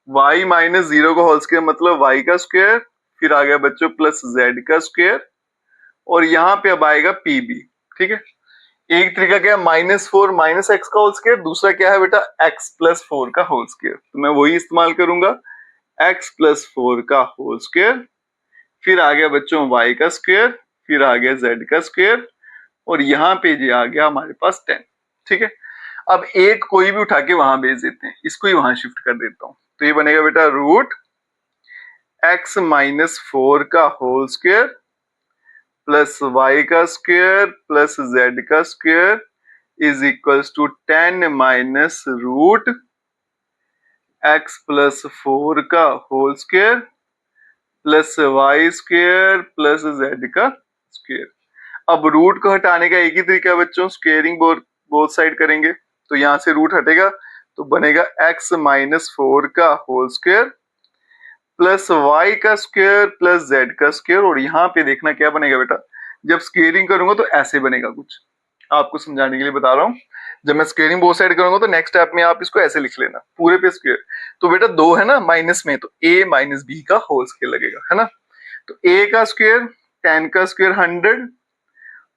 Speaker 1: y minus 0 का होल स्क्वायर मतलब y का स्क्वायर, फिर आ गया बच्चों प्लस z का स्क्वायर, और यहाँ पे अब आएगा PB। ठीक है, एक तरीका क्या है -4 माइनस एक्स का होल स्क्वायर, दूसरा क्या है बेटा x प्लस 4 का होल स्क्वायर, तो मैं वही इस्तेमाल करूंगा x प्लस 4 का होल स्क्वायर, फिर आ गया बच्चों y का स्क्वायर, फिर आ गया z का स्क्वायर, और यहाँ पे जी आ गया हमारे पास 10। ठीक है, अब एक कोई भी उठा के वहां भेज देते हैं, इसको ही वहां शिफ्ट कर देता हूं, तो ये बनेगा बेटा रूट x माइनस 4 का होल स्क्वायर प्लस y का स्क्वायर प्लस z का square is equals to 10 minus root x plus 4 का whole square plus y square plus z का स्क्वायर। अब रूट को हटाने का एक ही तरीका है बच्चों, स्क्वेयरिंग बोथ साइड करेंगे, तो यहां से रूट हटेगा तो बनेगा x माइनस 4 का होल स्क्वायर प्लस y का स्क्वायर प्लस z का स्क्वायर, और यहाँ पे देखना क्या बनेगा बेटा, जब स्क्वेयरिंग करूंगा तो ऐसे बनेगा कुछ, आपको समझाने के लिए बता रहा हूँ। जब मैं स्क्वेयरिंग बोथ साइड करूंगा तो नेक्स्ट स्टेप में आप इसको ऐसे लिख लेना पूरे पे स्क्वायर, तो बेटा 2 है ना माइनस में, तो a माइनस b का होल स्क्वायर लगेगा, है ना। तो a का स्क्वायर 10 का स्क्वायर 100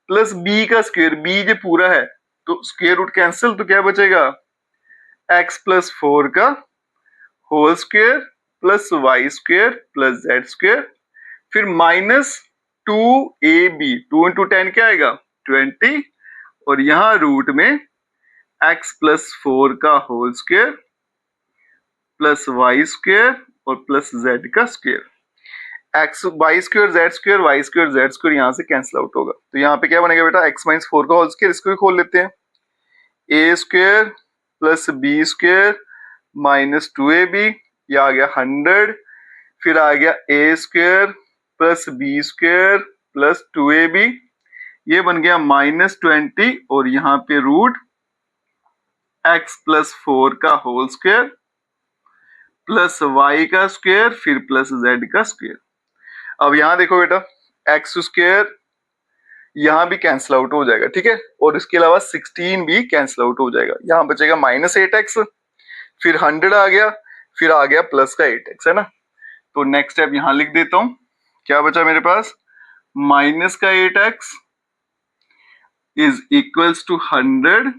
Speaker 1: प्लस b का स्क्वायर, b जो पूरा है तो स्क्वायर रूट कैंसिल, तो क्या बचेगा x प्लस 4 का whole square plus y square plus z square, फिर माइनस 2ab, 2 इंटू 10 क्या आएगा 20, और यहां रूट में x प्लस 4 का whole square plus y square और प्लस जेड का square. X y square z square, y square z square यहां से कैंसिल आउट होगा, तो यहाँ पे क्या बनेगा बेटा x माइनस 4 का होल स्क्वायर, इसको भी खोल लेते हैं, a square plus B square minus 2ab, ये आ गया 100, फिर आ गया a square plus B square plus 2ab, ये बन गया माइनस 20, और यहाँ पे रूट x प्लस 4 का होल स्क्वायर प्लस y का स्क्वायर फिर प्लस z का स्क्वायर। अब यहां देखो बेटा एक्स स्क्वायर यहां भी कैंसिल आउट हो जाएगा, ठीक है, और इसके अलावा 16 भी कैंसिल आउट हो जाएगा, यहां बचेगा माइनस 8x, फिर 100 आ गया, फिर आ गया प्लस का 8x, है ना। तो नेक्स्ट स्टेप यहां लिख देता हूं, क्या बचा मेरे पास, माइनस का 8x इज इक्वल्स टू 100,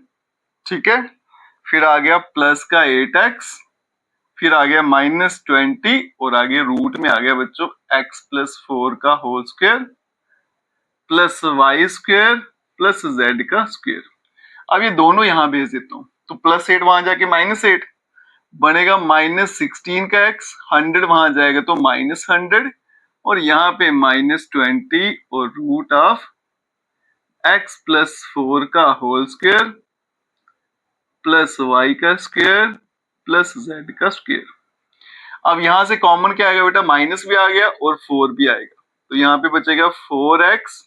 Speaker 1: ठीक है, फिर आ गया प्लस का 8x, फिर आ गया माइनस 20, और आगे रूट में आ गया बच्चों x प्लस 4 का whole square plus y square plus z का स्क्वायर। अब ये दोनों यहां भेज देता हूं, तो प्लस 8 वहां जाके माइनस 8 बनेगा माइनस 16 का x, 100 वहां जाएगा तो माइनस 100, और यहाँ पे माइनस 20 और रूट ऑफ x प्लस 4 का होल स्क्वायर प्लस वाई का स्क्वायर प्लस जेड का स्क्वायर। अब यहां से कॉमन क्या आएगा बेटा, माइनस भी आ गया और 4 भी आएगा, तो यहाँ पे बचेगा 4x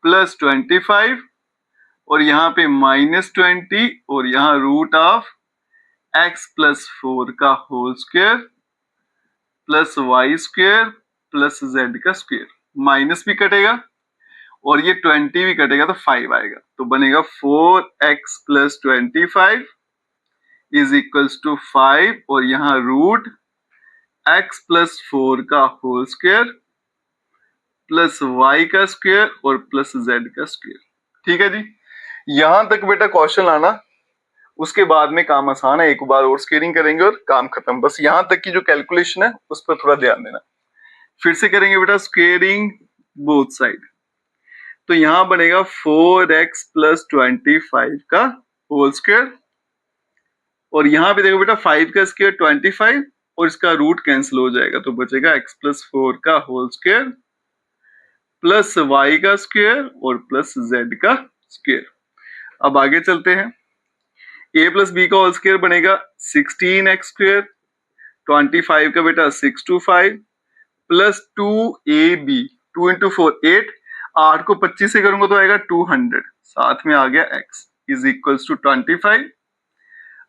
Speaker 1: प्लस 25, और यहाँ पे माइनस 20, और यहाँ रूट ऑफ x प्लस 4 का whole square plus y square plus z का स्क्वायर, माइनस भी कटेगा और ये 20 भी कटेगा तो 5 आएगा, तो बनेगा 4x plus 25 is equals to 5, और यहाँ रूट x प्लस 4 का होल स्क्वायर प्लस y का स्क्वायर और प्लस z का स्क्वायर। ठीक है जी, यहां तक बेटा क्वेश्चन लाना, उसके बाद में काम आसान है, एक बार और स्केयरिंग करेंगे और काम खत्म। बस यहां तक की जो कैलकुलेशन है उस पर थोड़ा ध्यान देना। फिर से करेंगे बेटा स्केयरिंग बोथ साइड, तो यहां बनेगा 4x प्लस 25 का होल स्क्वायर, और यहां पे देखो बेटा 5 का स्क्वायर 25 और इसका रूट कैंसिल हो जाएगा, तो बचेगा x प्लस 4 का होल स्क्वायर प्लस y का स्क्वायर और प्लस z का स्क्वायर। अब आगे चलते हैं, a प्लस बी का होल स्क्वायर बनेगा 16x स्क्वायर, 25 का बेटा 625 प्लस 2ab, 2 इंटू 4 8, 8 को 25 से करूंगा तो आएगा 200, साथ में आ गया x इज इक्वल्स टू 25।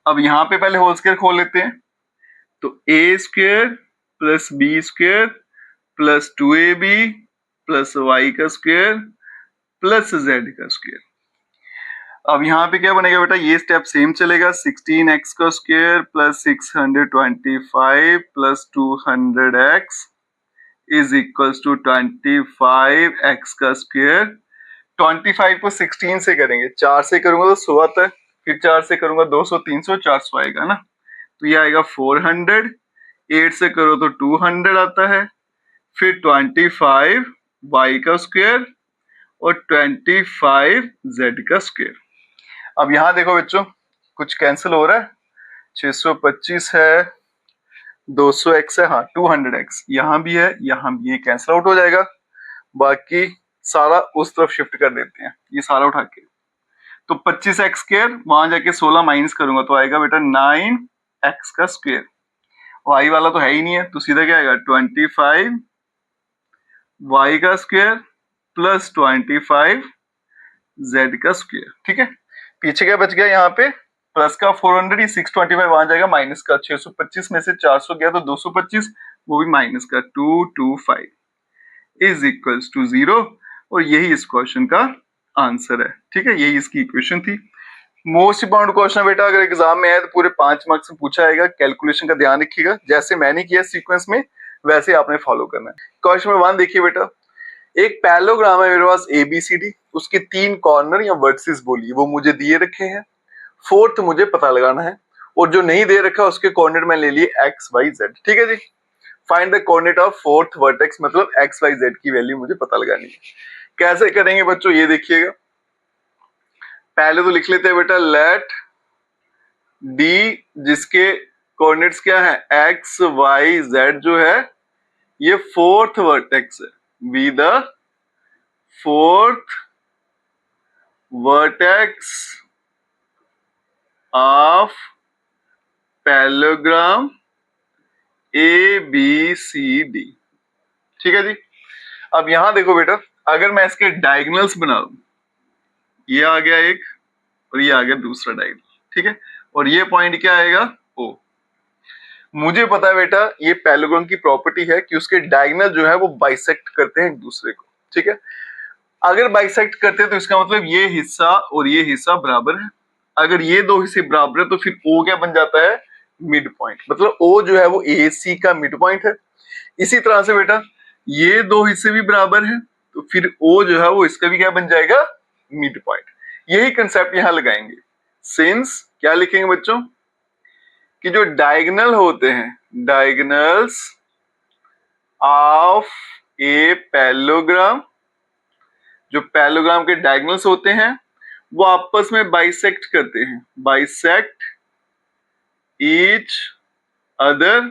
Speaker 1: अब यहां पे पहले होल स्क्वायर खोल लेते हैं, तो a square plus B square plus 2ab plus y का स्क्वायर प्लस z का स्क्वायर। अब यहाँ पे क्या बनेगा बेटा, ये स्टेप सेम चलेगा, 16x का square plus 625 plus 200x is equals to 25x का स्क्वायर। 25 को 16 से करेंगे, 4 से करूंगा तो 100 आता है, फिर 4 से करूंगा 200, 300, 400 आएगा ना, तो ये आएगा 400, 8 से करो तो 200 आता है, फिर 25 y का स्क्वायर और 25 z का स्क्वायर। अब यहां देखो बच्चों कुछ कैंसिल हो रहा है, 625 है, 200x है, हाँ 200x यहाँ भी है, यहाँ भी, ये कैंसिल आउट हो जाएगा, बाकी सारा उस तरफ शिफ्ट कर देते हैं, ये सारा उठा के, तो 25x स्क्वायर वहां जाके 16 माइनस करूंगा तो आएगा बेटा 9x का स्क्वायर, y वाला तो है ही नहीं है, तो सीधा क्या आएगा 25 y का स्क्वायर प्लस 25 z का स्क्वायर। ठीक है, पीछे क्या बच गया, यहाँ पे प्लस का 400, ये 625 वहां जाएगा, माइनस का 625 में से 400 गया तो 225, वो भी माइनस का 225 इज इक्वल्स टू 0, और यही इस क्वेश्चन का आंसर है। ठीक है, यही इसकी इक्वेशन थी। मोस्ट इंपॉर्टेंट क्वेश्चन है बेटा, अगर एग्जाम में है तो पूरे 5 मार्क्स में पूछा जाएगा, कैलकुलेशन का ध्यान रखिएगा, जैसे मैंने किया सीक्वेंस में वैसे आपने फॉलो करना है। क्वेश्चन नंबर 1 देखिए बेटा, एक पैरेललोग्राम है मेरे पास ABCD, उसके 3 कॉर्नर या वर्टिसेस बोलिए वो मुझे दिए रखे हैं, फोर्थ मुझे पता लगाना है, और जो नहीं दे रखा उसके कोऑर्डिनेट में ले लिए एक्स वाई जेड। ठीक है जी, find the coordinate of fourth vertex, मतलब एक्स वाई जेड की वैल्यू मुझे पता लगानी है। कैसे करेंगे बच्चों, ये देखिएगा, पहले तो लिख लेते हैं बेटा, लेट डी जिसके कोऑर्डिनेट्स क्या है एक्स वाई जेड जो है ये फोर्थ वर्टेक्स है, be the fourth vertex of parallelogram A B C D. ठीक है जी, अब यहां देखो बेटा, अगर मैं इसके डायगोनल्स बना दूं, ये आ गया एक और ये आ गया दूसरा डायगोनल, ठीक है, और ये पॉइंट क्या आएगा ओ। मुझे पता है बेटा ये पैरेललोग्राम की प्रॉपर्टी है कि उसके डायगोनल जो है वो बाइसेक्ट करते हैं एक दूसरे को। ठीक है, अगर बाइसेक्ट करते हैं तो इसका मतलब ये हिस्सा और ये हिस्सा बराबर है। अगर ये दो हिस्से बराबर है तो फिर ओ क्या बन जाता है, मिड पॉइंट, मतलब ओ जो है वो ए सी का मिड पॉइंट है। इसी तरह से बेटा ये दो हिस्से भी बराबर है तो फिर ओ जो है वो इसका भी क्या बन जाएगा, मिड पॉइंट। यही कंसेप्ट यहां लगाएंगे। सिंस क्या लिखेंगे बच्चों कि जो डायगोनल होते हैं, डायगोनल्स ऑफ ए पैरेललोग्राम, जो पैरेललोग्राम के डायगोनल्स होते हैं वो आपस में बाइसेक्ट करते हैं, बाइसेक्ट ईच अदर।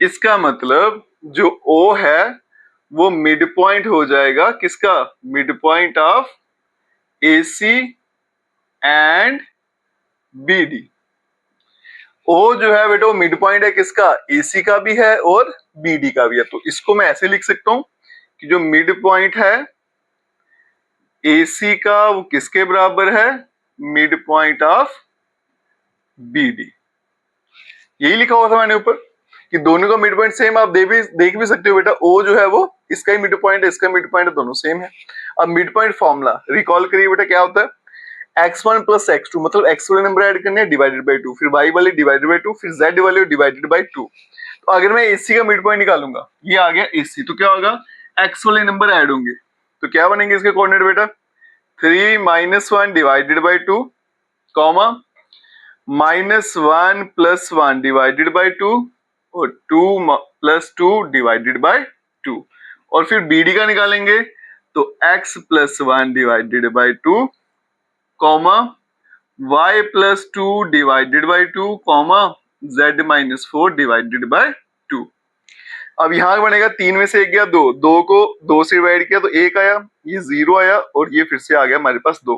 Speaker 1: इसका मतलब जो O है वो मिड पॉइंट हो जाएगा किसका, mid point of AC and BD। O जो है बेटा वो मिड पॉइंट है किसका, AC का भी है और BD का भी है। तो इसको मैं ऐसे लिख सकता हूं कि जो मिड पॉइंट है AC का वो किसके बराबर है, मिड पॉइंट ऑफ BD। यही लिखा हुआ था मैंने ऊपर कि दोनों का मिड पॉइंट सेम। आप देख भी सकते हो बेटा, O जो है वो इसका ही मिड पॉइंट है, इसका मिड पॉइंट है, दोनों सेम है। अब मिड पॉइंट फॉर्मूला रिकॉल करिए बेटा, क्या होता है x1 प्लस x2, मतलब x वाले नंबर ऐड करने हैं डिवाइडेड बाई 2, फिर y वाले डिवाइडेड बाई 2, फिर z वाले डिवाइडेड बाई 2। तो अगर मैं AC का मिड पॉइंट निकालूंगा, ये आ गया AC, तो क्या होगा, x वाले नंबर ऐड होंगे तो क्या बनेंगे इसके कोऑर्डिनेट बेटा, 3 - 1 divided by 2, comma -1 + 1 divided by 2 और 2 + 2 डिवाइडेड बाई 2। और फिर BD का निकालेंगे तो x + 1 divided by 2, comma y + 2 divided by 2, comma z - 4 divided by 2। अब यहां बनेगा 3 में से 1 गया 2, 2 को 2 से डिवाइड किया तो 1 आया, ये 0 आया और ये फिर से आ गया हमारे पास 2।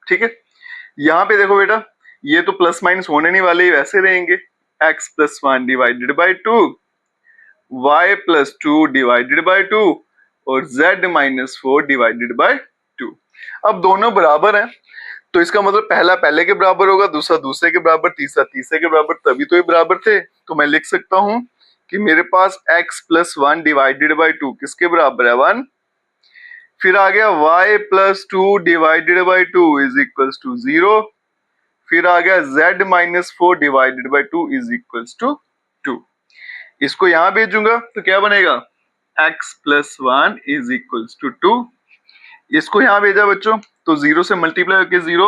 Speaker 1: ठीक है, यहां पे देखो बेटा ये तो प्लस माइनस होने नहीं वाले, वैसे रहेंगे, x + 1 divided by 2, y + 2 divided by 2 और z - 4 डिवाइडेड बाई 2। अब दोनों बराबर हैं तो इसका मतलब पहला पहले के बराबर होगा, दूसरा दूसरे के बराबर, तीसरा तीसरे के बराबर, तभी तो ये बराबर थे। तो मैं लिख सकता हूं कि मेरे पास x + 1 डिवाइडेड बाई 2 किसके बराबर है, 1। फिर आ गया y + 2 डिवाइडेड बाई 2 = 0। फिर आ गया z - 4 डिवाइडेड बाई 2 = 2। इसको यहां भेजूंगा तो क्या बनेगा, x + 1 = 2। इसको यहां भेजा बच्चों तो 0 से मल्टीप्लाई होकर 0,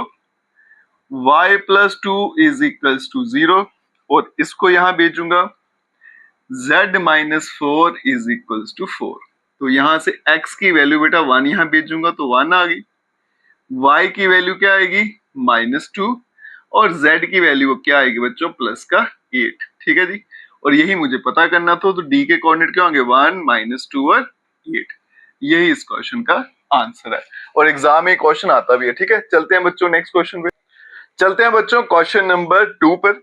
Speaker 1: y + 2 = 0 और इसको यहां भेजूंगा z - 4 = 4। तो यहां से x की वैल्यू बेटा 1 यहां भेजूंगा तो 1 आ गई, y की वैल्यू क्या आएगी -2 और z की वैल्यू क्या आएगी बच्चों प्लस का 8। ठीक है जी, और यही मुझे पता करना था, तो d के कोऑर्डिनेट क्या होंगे 1 - 2 और 8। यही इस क्वेश्चन का आंसर है और एग्जाम में क्वेश्चन आता भी है। ठीक है, चलते हैं बच्चों नेक्स्ट क्वेश्चन पे। चलते हैं बच्चों क्वेश्चन नंबर 2 पर।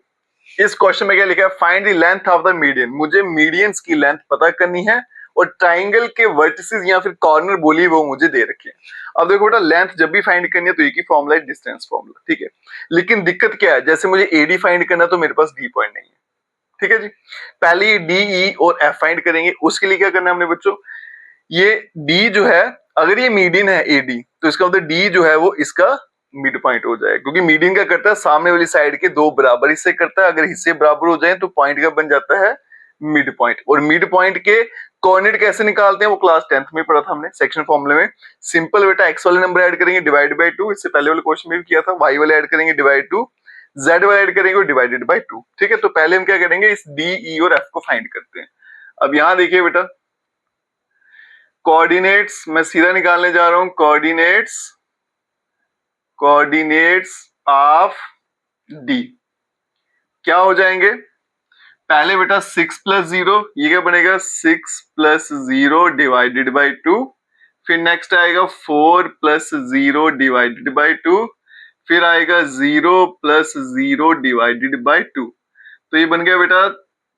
Speaker 1: इस क्वेश्चन में क्या लिखा है, find the length of the median. मुझे मीडियंस की लेंथ पता करनी है और ट्राइंगल के वर्टिसेस या फिर कॉर्नर बोली वो मुझे दे रखे हैं। अब देखो बेटा लेंथ जब भी फाइंड करनी है तो एक ही फॉर्मूला है, डिस्टेंस फॉर्मूला। ठीक है, लेकिन दिक्कत क्या है, जैसे मुझे AD फाइंड करना है तो मेरे पास D पॉइंट नहीं है। ठीक है जी, पहले ये D, E और F फाइंड करेंगे। उसके लिए क्या करना है हमने बच्चों, ये D जो है अगर ये मीडियन है AD तो इसका मतलब D जो है वो इसका मिड पॉइंट हो जाए, क्योंकि मीडियन क्या करता है सामने वाली साइड के दो बराबर हिस्से करता है। अगर हिस्से बराबर हो जाए तो पॉइंट क्या बन जाता है, मिड पॉइंट। और मिड पॉइंट के कोऑर्डिनेट कैसे निकालते हैं वो क्लास 10th में पढ़ा था हमने सेक्शन फॉर्मूले में। सिंपल बेटा x वाले नंबर ऐड करेंगे डिवाइड बाई 2, इससे पहले वाले क्वेश्चन में भी किया था, y वाले ऐड करेंगे डिवाइड 2, z वाला ऐड करेंगे और डिवाइडेड बाय 2। ठीक है, तो पहले हम क्या करेंगे, इस d, e और f को फाइंड करते हैं। अब यहां देखिए बेटा, कोऑर्डिनेट्स मैं सीधा निकालने जा रहा हूं, कोऑर्डिनेट्स ऑफ d क्या हो जाएंगे, पहले बेटा 6 प्लस 0, ये क्या बनेगा 6 प्लस 0 डिवाइडेड बाई 2, फिर नेक्स्ट आएगा 4 प्लस 0 डिवाइडेड बाई 2, फिर आएगा 0 प्लस 0 डिवाइडेड बाई 2। तो ये बन गया बेटा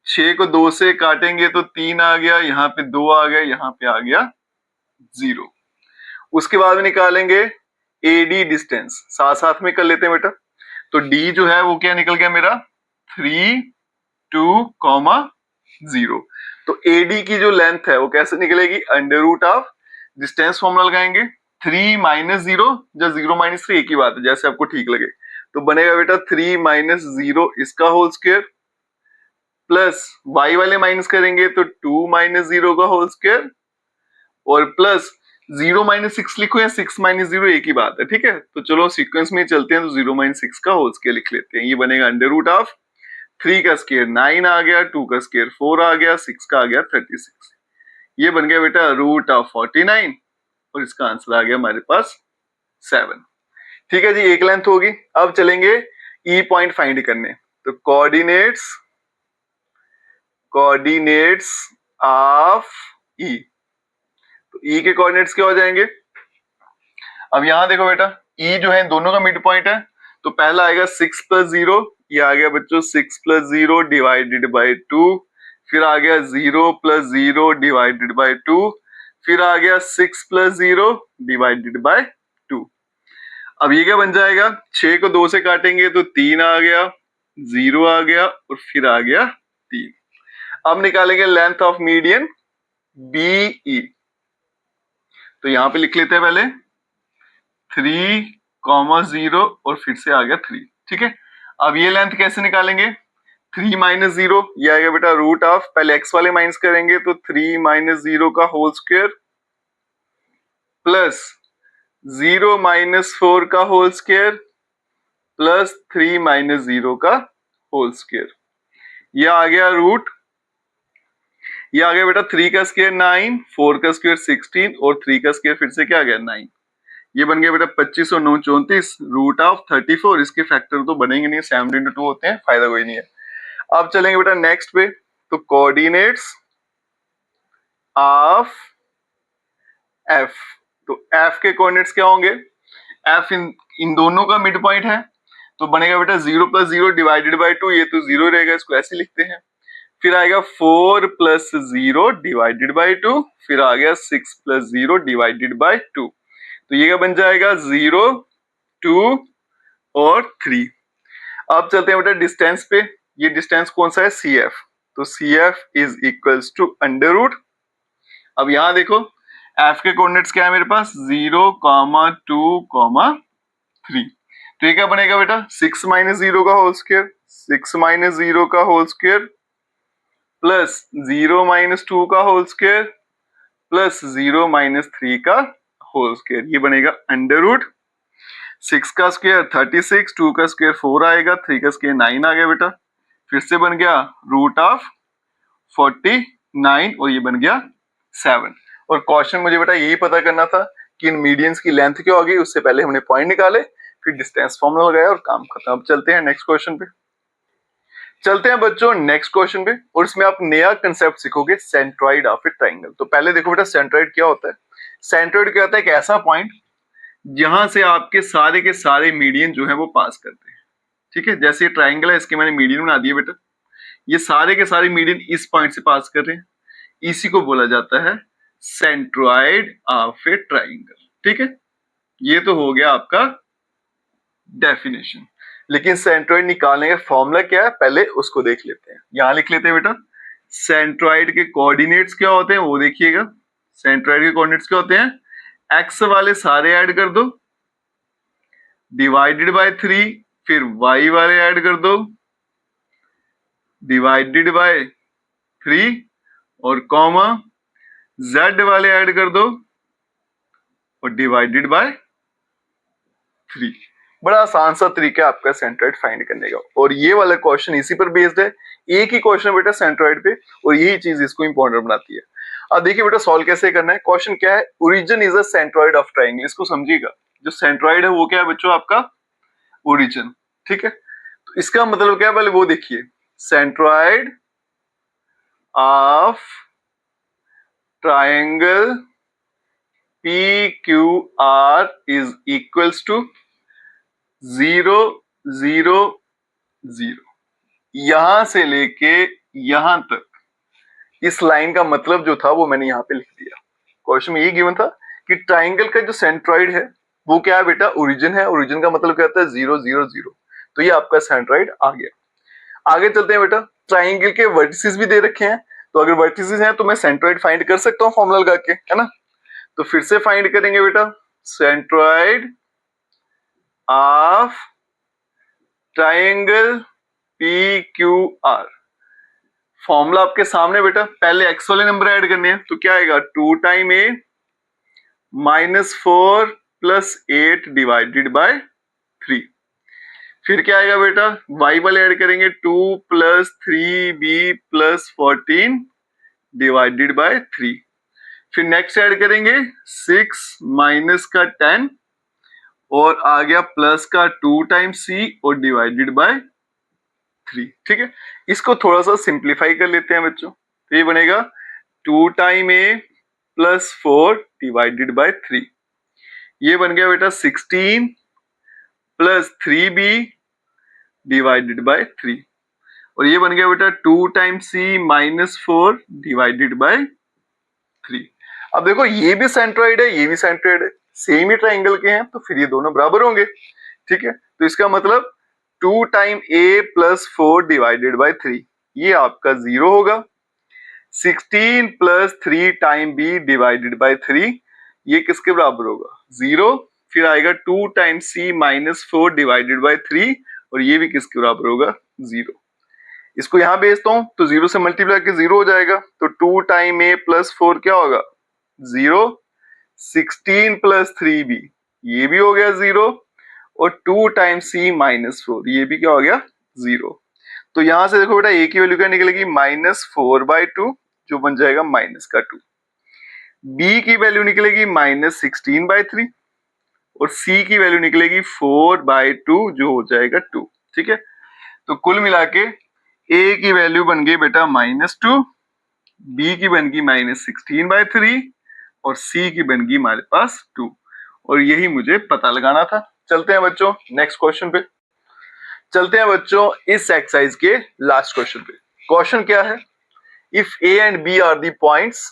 Speaker 1: 6 को 2 से काटेंगे तो 3 आ गया, यहाँ पे 2 आ गया, यहाँ पे आ गया 0। उसके बाद में निकालेंगे AD डिस्टेंस, साथ साथ में कर लेते हैं बेटा। तो D जो है वो क्या निकल गया मेरा 3 2, 0। तो AD की जो लेंथ है वो कैसे निकलेगी, under root of distance formula लगाएंगे, 3 माइनस 0 या 0 माइनस 3 एक ही बात है, जैसे आपको ठीक लगे। तो बनेगा बेटा 3 माइनस 0 इसका होल स्क्वायर, प्लस y वाले माइनस करेंगे तो 2 माइनस 0 का होल स्क्वायर, और प्लस 0 माइनस 6 लिखो या 6 माइनस 0 एक ही बात है। ठीक है, तो चलो सीक्वेंस में चलते हैं, तो 0 माइनस 6 का होल स्क्वायर लिख लेते हैं। ये बनेगा अंडर रूट ऑफ 3 का स्क्वायर 9 आ गया, 2 का स्क्वायर 4 आ गया, 6 का आ गया 36। ये बन गया बेटा रूट ऑफ 49 और इसका आंसर आ गया हमारे पास 7। ठीक है जी, एक लेंथ होगी। अब चलेंगे ई पॉइंट फाइंड करने। तो कोऑर्डिनेट्स ऑफ ई, तो ई के कोऑर्डिनेट्स क्या हो जाएंगे, अब यहां देखो बेटा ई जो है इन दोनों का मिड पॉइंट है, तो पहला आएगा 6 प्लस 0, ये आ गया बच्चों 6 प्लस 0 डिवाइडेड बाई 2, फिर आ गया 0 प्लस 0 डिवाइडेड बाई 2, फिर आ गया 6 प्लस 0 डिवाइडेड बाई 2। अब ये क्या बन जाएगा, 6 को 2 से काटेंगे तो 3 आ गया, 0 आ गया और फिर आ गया 3। अब निकालेंगे लेंथ ऑफ मीडियन BE, तो यहां पे लिख लेते हैं पहले 3, 0 और फिर से आ गया 3। ठीक है, अब ये लेंथ कैसे निकालेंगे, 3 माइनस 0, ये आएगा बेटा रूट ऑफ, पहले x वाले माइनस करेंगे तो 3 माइनस 0 का होल स्क्वायर, प्लस 0 माइनस 4 का होल स्क्वायर, प्लस 3 माइनस 0 का होल स्क्वायर। ये आ गया रूट, ये आ गया बेटा 3 का स्क्वायर 9, 4 का स्क्वायर 16 और 3 का स्क्वायर फिर से क्या आ गया 9। ये बन गया बेटा 25 और 9 34, रूट ऑफ 34। इसके फैक्टर तो बनेंगे नहीं, 7 into 2 होते हैं, फायदा कोई नहीं है। अब चलेंगे बेटा नेक्स्ट पे, तो कोऑर्डिनेट्स ऑफ F, तो F के कोऑर्डिनेट्स क्या होंगे, F इन दोनों का मिड पॉइंट है, तो बनेगा बेटा 0 प्लस 0 डिवाइडेड बाई 2, ये तो 0 रहेगा, इसको ऐसे लिखते हैं। फिर आएगा 4 प्लस 0 डिवाइडेड बाई 2, फिर आ गया 6 प्लस 0 डिवाइडेड बाई 2, तो ये क्या बन जाएगा 0 2 और 3। अब चलते हैं बेटा डिस्टेंस पे, ये डिस्टेंस कौन सा है CF, तो CF is equals to under root, अब यहां देखो F के कोऑर्डिनेट्स क्या है मेरे पास 0, 2, 3, तो ये क्या बनेगा बेटा 6 माइनस 0 का होल स्क्वायर, 6 माइनस 0 का होल स्क्वायर, प्लस 0 माइनस 2 का होल स्क्वायर, प्लस 0 माइनस 3 का होल स्क्वायर, ये बनेगा अंडर रूट 6 का स्क्वायर 36, 2 का स्क्वायर 4 आएगा, 3 का स्क्वायर 9 आ गया बेटा, फिर से बन गया रूट ऑफ 49 और ये बन गया 7। और क्वेश्चन मुझे बेटा यही पता करना था कि इन मीडियंस की लेंथ क्या होगी, उससे पहले हमने पॉइंट निकाले, फिर डिस्टेंस फॉर्मूला लगाया और काम खत्म। अब चलते हैं नेक्स्ट क्वेश्चन पे, चलते हैं बच्चों नेक्स्ट क्वेश्चन पे, और इसमें आप नया कंसेप्ट सीखोगे सेंट्रॉइड ऑफ ए ट्राइंगल। तो पहले देखो बेटा सेंट्रॉइड क्या होता है, सेंट्रॉइड क्या होता है, एक ऐसा पॉइंट जहां से आपके सारे के सारे मीडियन जो है वो पास करते हैं। ठीक है, जैसे ये ट्राइंगल है, इसके मैंने मीडियन बना दिया बेटा, ये सारे के सारे मीडियन इस पॉइंट से पास कर रहे हैं, इसी को बोला जाता है सेंट्रॉइड ऑफ ए ट्राइंगल। ठीक है, ये तो हो गया आपका डेफिनेशन, लेकिन सेंट्रॉइड निकालने का फॉर्मूला क्या है पहले उसको देख लेते हैं। यहां लिख लेते हैं बेटा सेंट्रॉइड के कोऑर्डिनेट्स क्या होते हैं वो देखिएगा, सेंट्रॉइड के कोऑर्डिनेट्स क्या होते हैं, एक्स वाले सारे ऐड कर दो, डिवाइडेड बाय 3, फिर y वाले ऐड कर दो, डिवाइडेड बाय 3 और कॉमा z वाले ऐड कर दो और डिवाइडेड बाय 3। बड़ा आसान सा तरीका है आपका सेंट्रॉइड फाइंड करने का, और ये वाला क्वेश्चन इसी पर बेस्ड है। एक ही क्वेश्चन बेटा सेंट्रॉइड पे, और यही चीज इसको इंपॉर्टेंट बनाती है। अब देखिए बेटा सॉल्व कैसे करना है। क्वेश्चन क्या है, origin is a centroid of triangle. इसको समझिएगा, जो सेंट्रॉइड है वो क्या है बच्चों, आपका ओरिजिन। ठीक है, तो इसका मतलब क्या है, पहले वो देखिए, centroid of triangle PQR is equals to 0 0 0। यहां से लेके यहां तक इस लाइन का मतलब जो था वो मैंने यहां पे लिख दिया। क्वेश्चन में ये गिवन था कि ट्राइंगल का जो सेंट्रॉइड है वो क्या है बेटा, ओरिजिन है। ओरिजिन का मतलब क्या होता है, 0 0 0। तो ये आपका सेंट्रॉइड आ गया। आगे चलते हैं बेटा, ट्राइंगल के वर्टिसेस भी दे रखे हैं, तो अगर वर्टिसेस हैं तो मैं सेंट्रॉइड फाइंड कर सकता हूँ फॉर्मूला लगा के, है ना। तो फिर से फाइंड करेंगे बेटा, centroid of triangle PQR। Formula आपके सामने बेटा, पहले एक्स वाले नंबर ऐड करने हैं, तो क्या आएगा, 2 time a -4 plus 8 divided by 3। फिर क्या आएगा बेटा, y वाले ऐड करेंगे, 2 plus 3b plus 14 divided by 3। फिर नेक्स्ट ऐड करेंगे 6 माइनस का 10 और आ गया प्लस का 2 टाइम्स c और डिवाइडेड बाय 3। ठीक है, इसको थोड़ा सा सिंप्लीफाई कर लेते हैं बच्चों, तो ये बनेगा 2 time a plus 4 divided by 3। ये बन गया बेटा 16 प्लस 3b डिवाइडेड बाय 3, और ये बन गया बेटा 2 times c minus 4 divided by 3। अब देखो ये भी सेंट्रॉइड है, ये भी सेंट्रॉइड है, सेम ही ट्राइंगल के हैं, तो फिर ये दोनों बराबर होंगे। ठीक है, तो इसका मतलब 2 time a plus 4 divided by 3, ये आपका 0 होगा। 16 plus 3 time b divided by 3, ये किसके बराबर होगा, 0। फिर आएगा 2 time c minus 4 divided by 3, और ये भी किसके बराबर होगा, 0। इसको यहां भेजता हूं तो 0 से मल्टीप्लाई करके 0 हो जाएगा, तो 2 टाइम a प्लस 4 क्या होगा, 0। 16 प्लस 3b, ये भी हो गया 0, और 2 टाइम्स c माइनस 4, ये भी क्या हो गया, 0। तो यहां से देखो बेटा a की वैल्यू क्या निकलेगी, -4/2, जो बन जाएगा माइनस का 2। b की वैल्यू निकलेगी -16/3, और c की वैल्यू निकलेगी 4/2, जो हो जाएगा 2। ठीक है, तो कुल मिला के a की वैल्यू बन गई बेटा -2, b की बन गई -16/3, और c की बन गई हमारे पास 2, और यही मुझे पता लगाना था। चलते हैं बच्चों नेक्स्ट क्वेश्चन पे। चलते हैं बच्चों इस एक्सरसाइज के लास्ट क्वेश्चन पे। क्वेश्चन क्या है, if a and b are the points,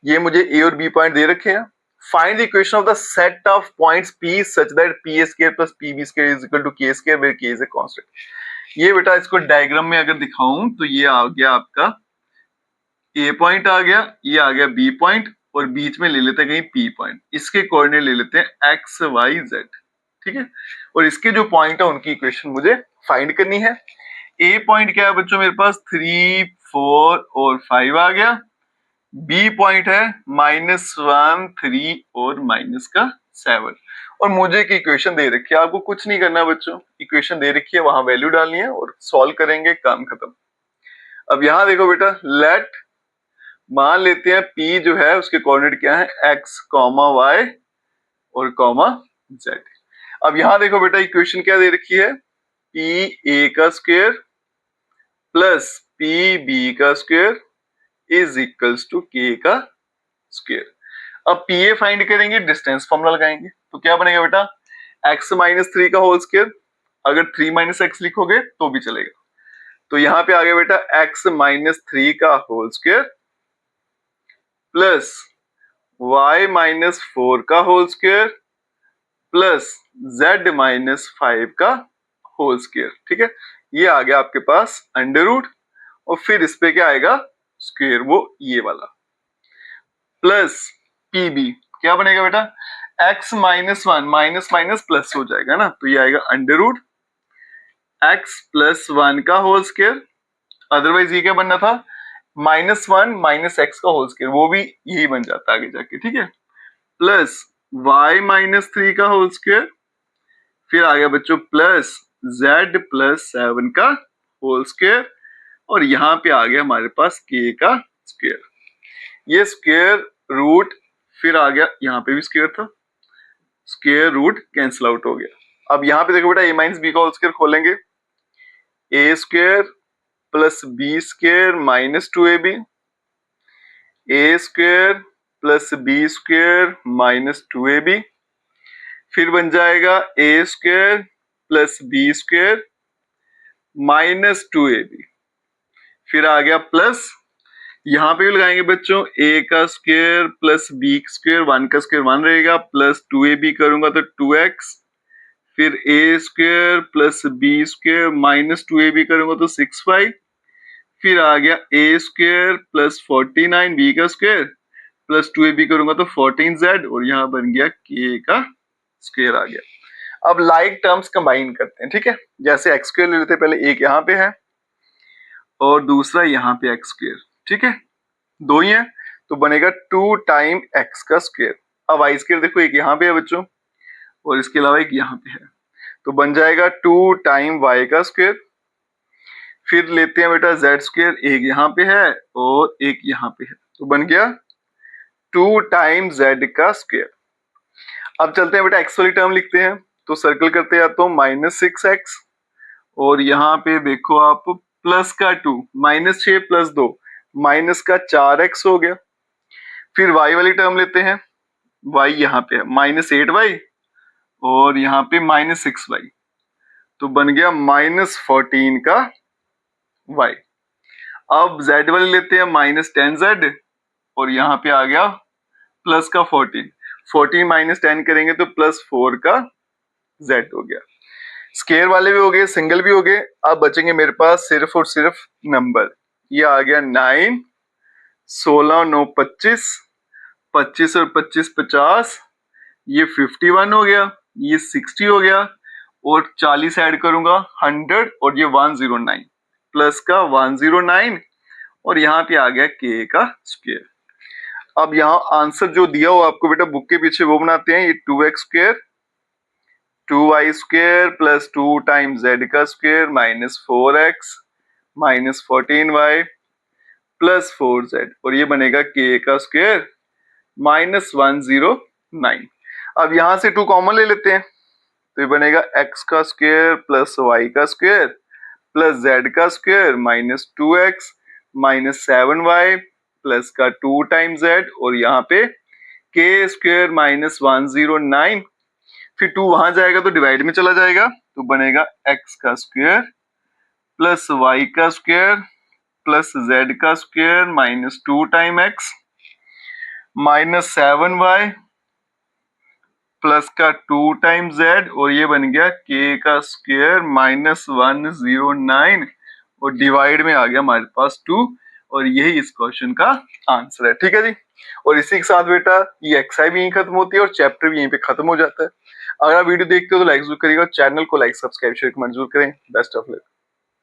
Speaker 1: ये मुझे a और b पॉइंट दे रखे हैं, find the equation of the set of points p such that p² plus pb² is equal to k² where k is a constant. ये बेटा इसको diagram में अगर दिखाऊं तो ये आ गया आपका a पॉइंट आ गया, ये आ गया b पॉइंट, और बीच में ले लेते हैं कहीं p पॉइंट, इसके कोऑर्डिनेट ले लेते हैं x y z। ठीक है, और इसके जो पॉइंट है उनकी इक्वेशन मुझे फाइंड करनी है। a पॉइंट क्या है बच्चों, मेरे पास 3 4 और 5 आ गया। b पॉइंट है -1 3 और -7, और मुझे की इक्वेशन दे रखी है। आपको कुछ नहीं करना बच्चों, इक्वेशन दे रखी है, वहां वैल्यू डालनी है और सॉल्व करेंगे, काम खत्म। अब यहां देखो बेटा, लेट मान लेते हैं p जो है उसके कोऑर्डिनेट क्या है, x, y और z। अब यहां देखो बेटा इक्वेशन क्या दे रखी है, p(a)² plus p(b)² is equals to k²। अब pa फाइंड करेंगे, डिस्टेंस फॉर्मूला लगाएंगे, तो क्या बनेगा बेटा, x -3 का होल स्क्वायर, अगर 3 - x लिखोगे तो भी चलेगा। तो यहां पे आ गया बेटा x -3 का होल स्क्वायर प्लस y -4 का होल स्क्वायर प्लस z -5 का होल स्क्वायर। ठीक है, ये आ गया आपके पास अंडर रूट, और फिर इस पे क्या आएगा, स्क्वायर, वो ये वाला, प्लस pb। क्या बनेगा बेटा, x -1 माइनस माइनस प्लस हो जाएगा ना, तो ये आएगा अंडर रूट x प्लस 1 का होल स्क्वायर, अदरवाइज ये क्या बनना था, -1 - x का होल स्क्वायर, वो भी यही बन जाता है आगे जाके। ठीक है, प्लस y -3 का होल स्क्वायर फिर आ गया बच्चों प्लस z प्लस 7 का होल स्क्वायर, और यहाँ पे आ गया हमारे पास k का स्क्वायर। ये स्क्वायर रूट, फिर आ गया यहाँ पे भी स्क्वायर था, स्क्वायर रूट कैंसिल आउट हो गया। अब यहाँ पे देखो बेटा a माइनस बी का होल स्क्वायर खोलेंगे, a square plus B square minus 2ab, a square plus B square minus 2ab, फिर बन जाएगा a square plus B square minus 2ab, फिर आ गया प्लस, यहाँ पे भी लगाएंगे बच्चों a का स्क्वायर प्लस b स्क्वायर, 1 का स्क्वायर 1 रहेगा, प्लस 2ab करूंगा तो 2x, फिर a square plus b square minus 2ab करूंगा तो 6y, फिर आ गया a स्क्वायर प्लस 49 b का स्क्वायर प्लस 2ab करूंगा तो 14z, और यहाँ बन गया k का स्क्वायर आ गया। अब लाइक टर्म्स कंबाइन करते हैं, ठीक है। जैसे एक्स स्क्वायर ले लेते हैं, पहले एक यहाँ पे है और दूसरा यहाँ पे एक्स स्क्वायर, ठीक है, दो ही है तो बनेगा 2 टाइम एक्स का स्क्वायर। अब वाई स्क्वायर देखो एक यहाँ पे है बच्चों और इसके अलावा एक यहाँ पे है, तो बन जाएगा 2 टाइम वाई का स्क्वायर। फिर लेते हैं बेटा जेड स्क्वायर, एक यहाँ पे है और एक यहाँ पे है, तो बन गया 2 टाइम जेड का स्क्वायर। अब चलते हैं बेटा एक्स वाली टर्म लिखते हैं, तो सर्कल करते हैं तो -6x, और यहाँ पे देखो आप प्लस का 2, -6 प्लस 2 माइनस का 4x हो गया। फिर y वाली टर्म लेते हैं, y यहाँ पे है -8y और यहाँ पे -6y, तो बन गया -14 का y। अब z वाली लेते हैं -10z और यहाँ पे आ गया प्लस का 14, 14 माइनस 10 करेंगे तो +4 का z हो गया। स्केयर वाले भी हो गए, सिंगल भी हो गए। अब बचेंगे मेरे पास सिर्फ और सिर्फ नंबर। ये आ गया 9, 16 9 25, 25 और 25 50, ये 51 हो गया, ये 60 हो गया, और 40 ऐड करूंगा 100, और ये 109 प्लस का 109, और यहाँ पे आ गया k का स्क्वायर। अब यहाँ आंसर जो दिया हो आपको बेटा बुक के पीछे वो बनाते हैं। ये 2x square 2y square plus 2 time z का square minus 4x minus 14y plus 4z, और ये बनेगा k का स्क्वायर माइनस 109। अब यहां से 2 कॉमन ले लेते हैं, तो ये बनेगा x का स्क्वायर प्लस y का स्क्वायर प्लस z का square minus 2x minus 7y plus का 2 टाइम z, और यहाँ पे k स्क्वायर माइनस 109, फिर 2 वहां जाएगा तो डिवाइड में चला जाएगा, तो बनेगा x का स्क्वायर प्लस y का स्क्वायर प्लस z का square minus 2 time x minus 7y plus का 2 टाइम z, और ये बन गया k का स्क्वायर माइनस 109, और डिवाइड में आ गया हमारे पास 2, और यही इस क्वेश्चन का आंसर है। ठीक है जी, और इसी के साथ बेटा ये एक्सरसाइज भी यहीं खत्म होती है और चैप्टर भी यहीं पे खत्म हो जाता है। अगर आप वीडियो देखते हो तो लाइक जरूर करिएगा, चैनल को लाइक सब्सक्राइब शेयर कमेंट जरूर करें। Best of luck.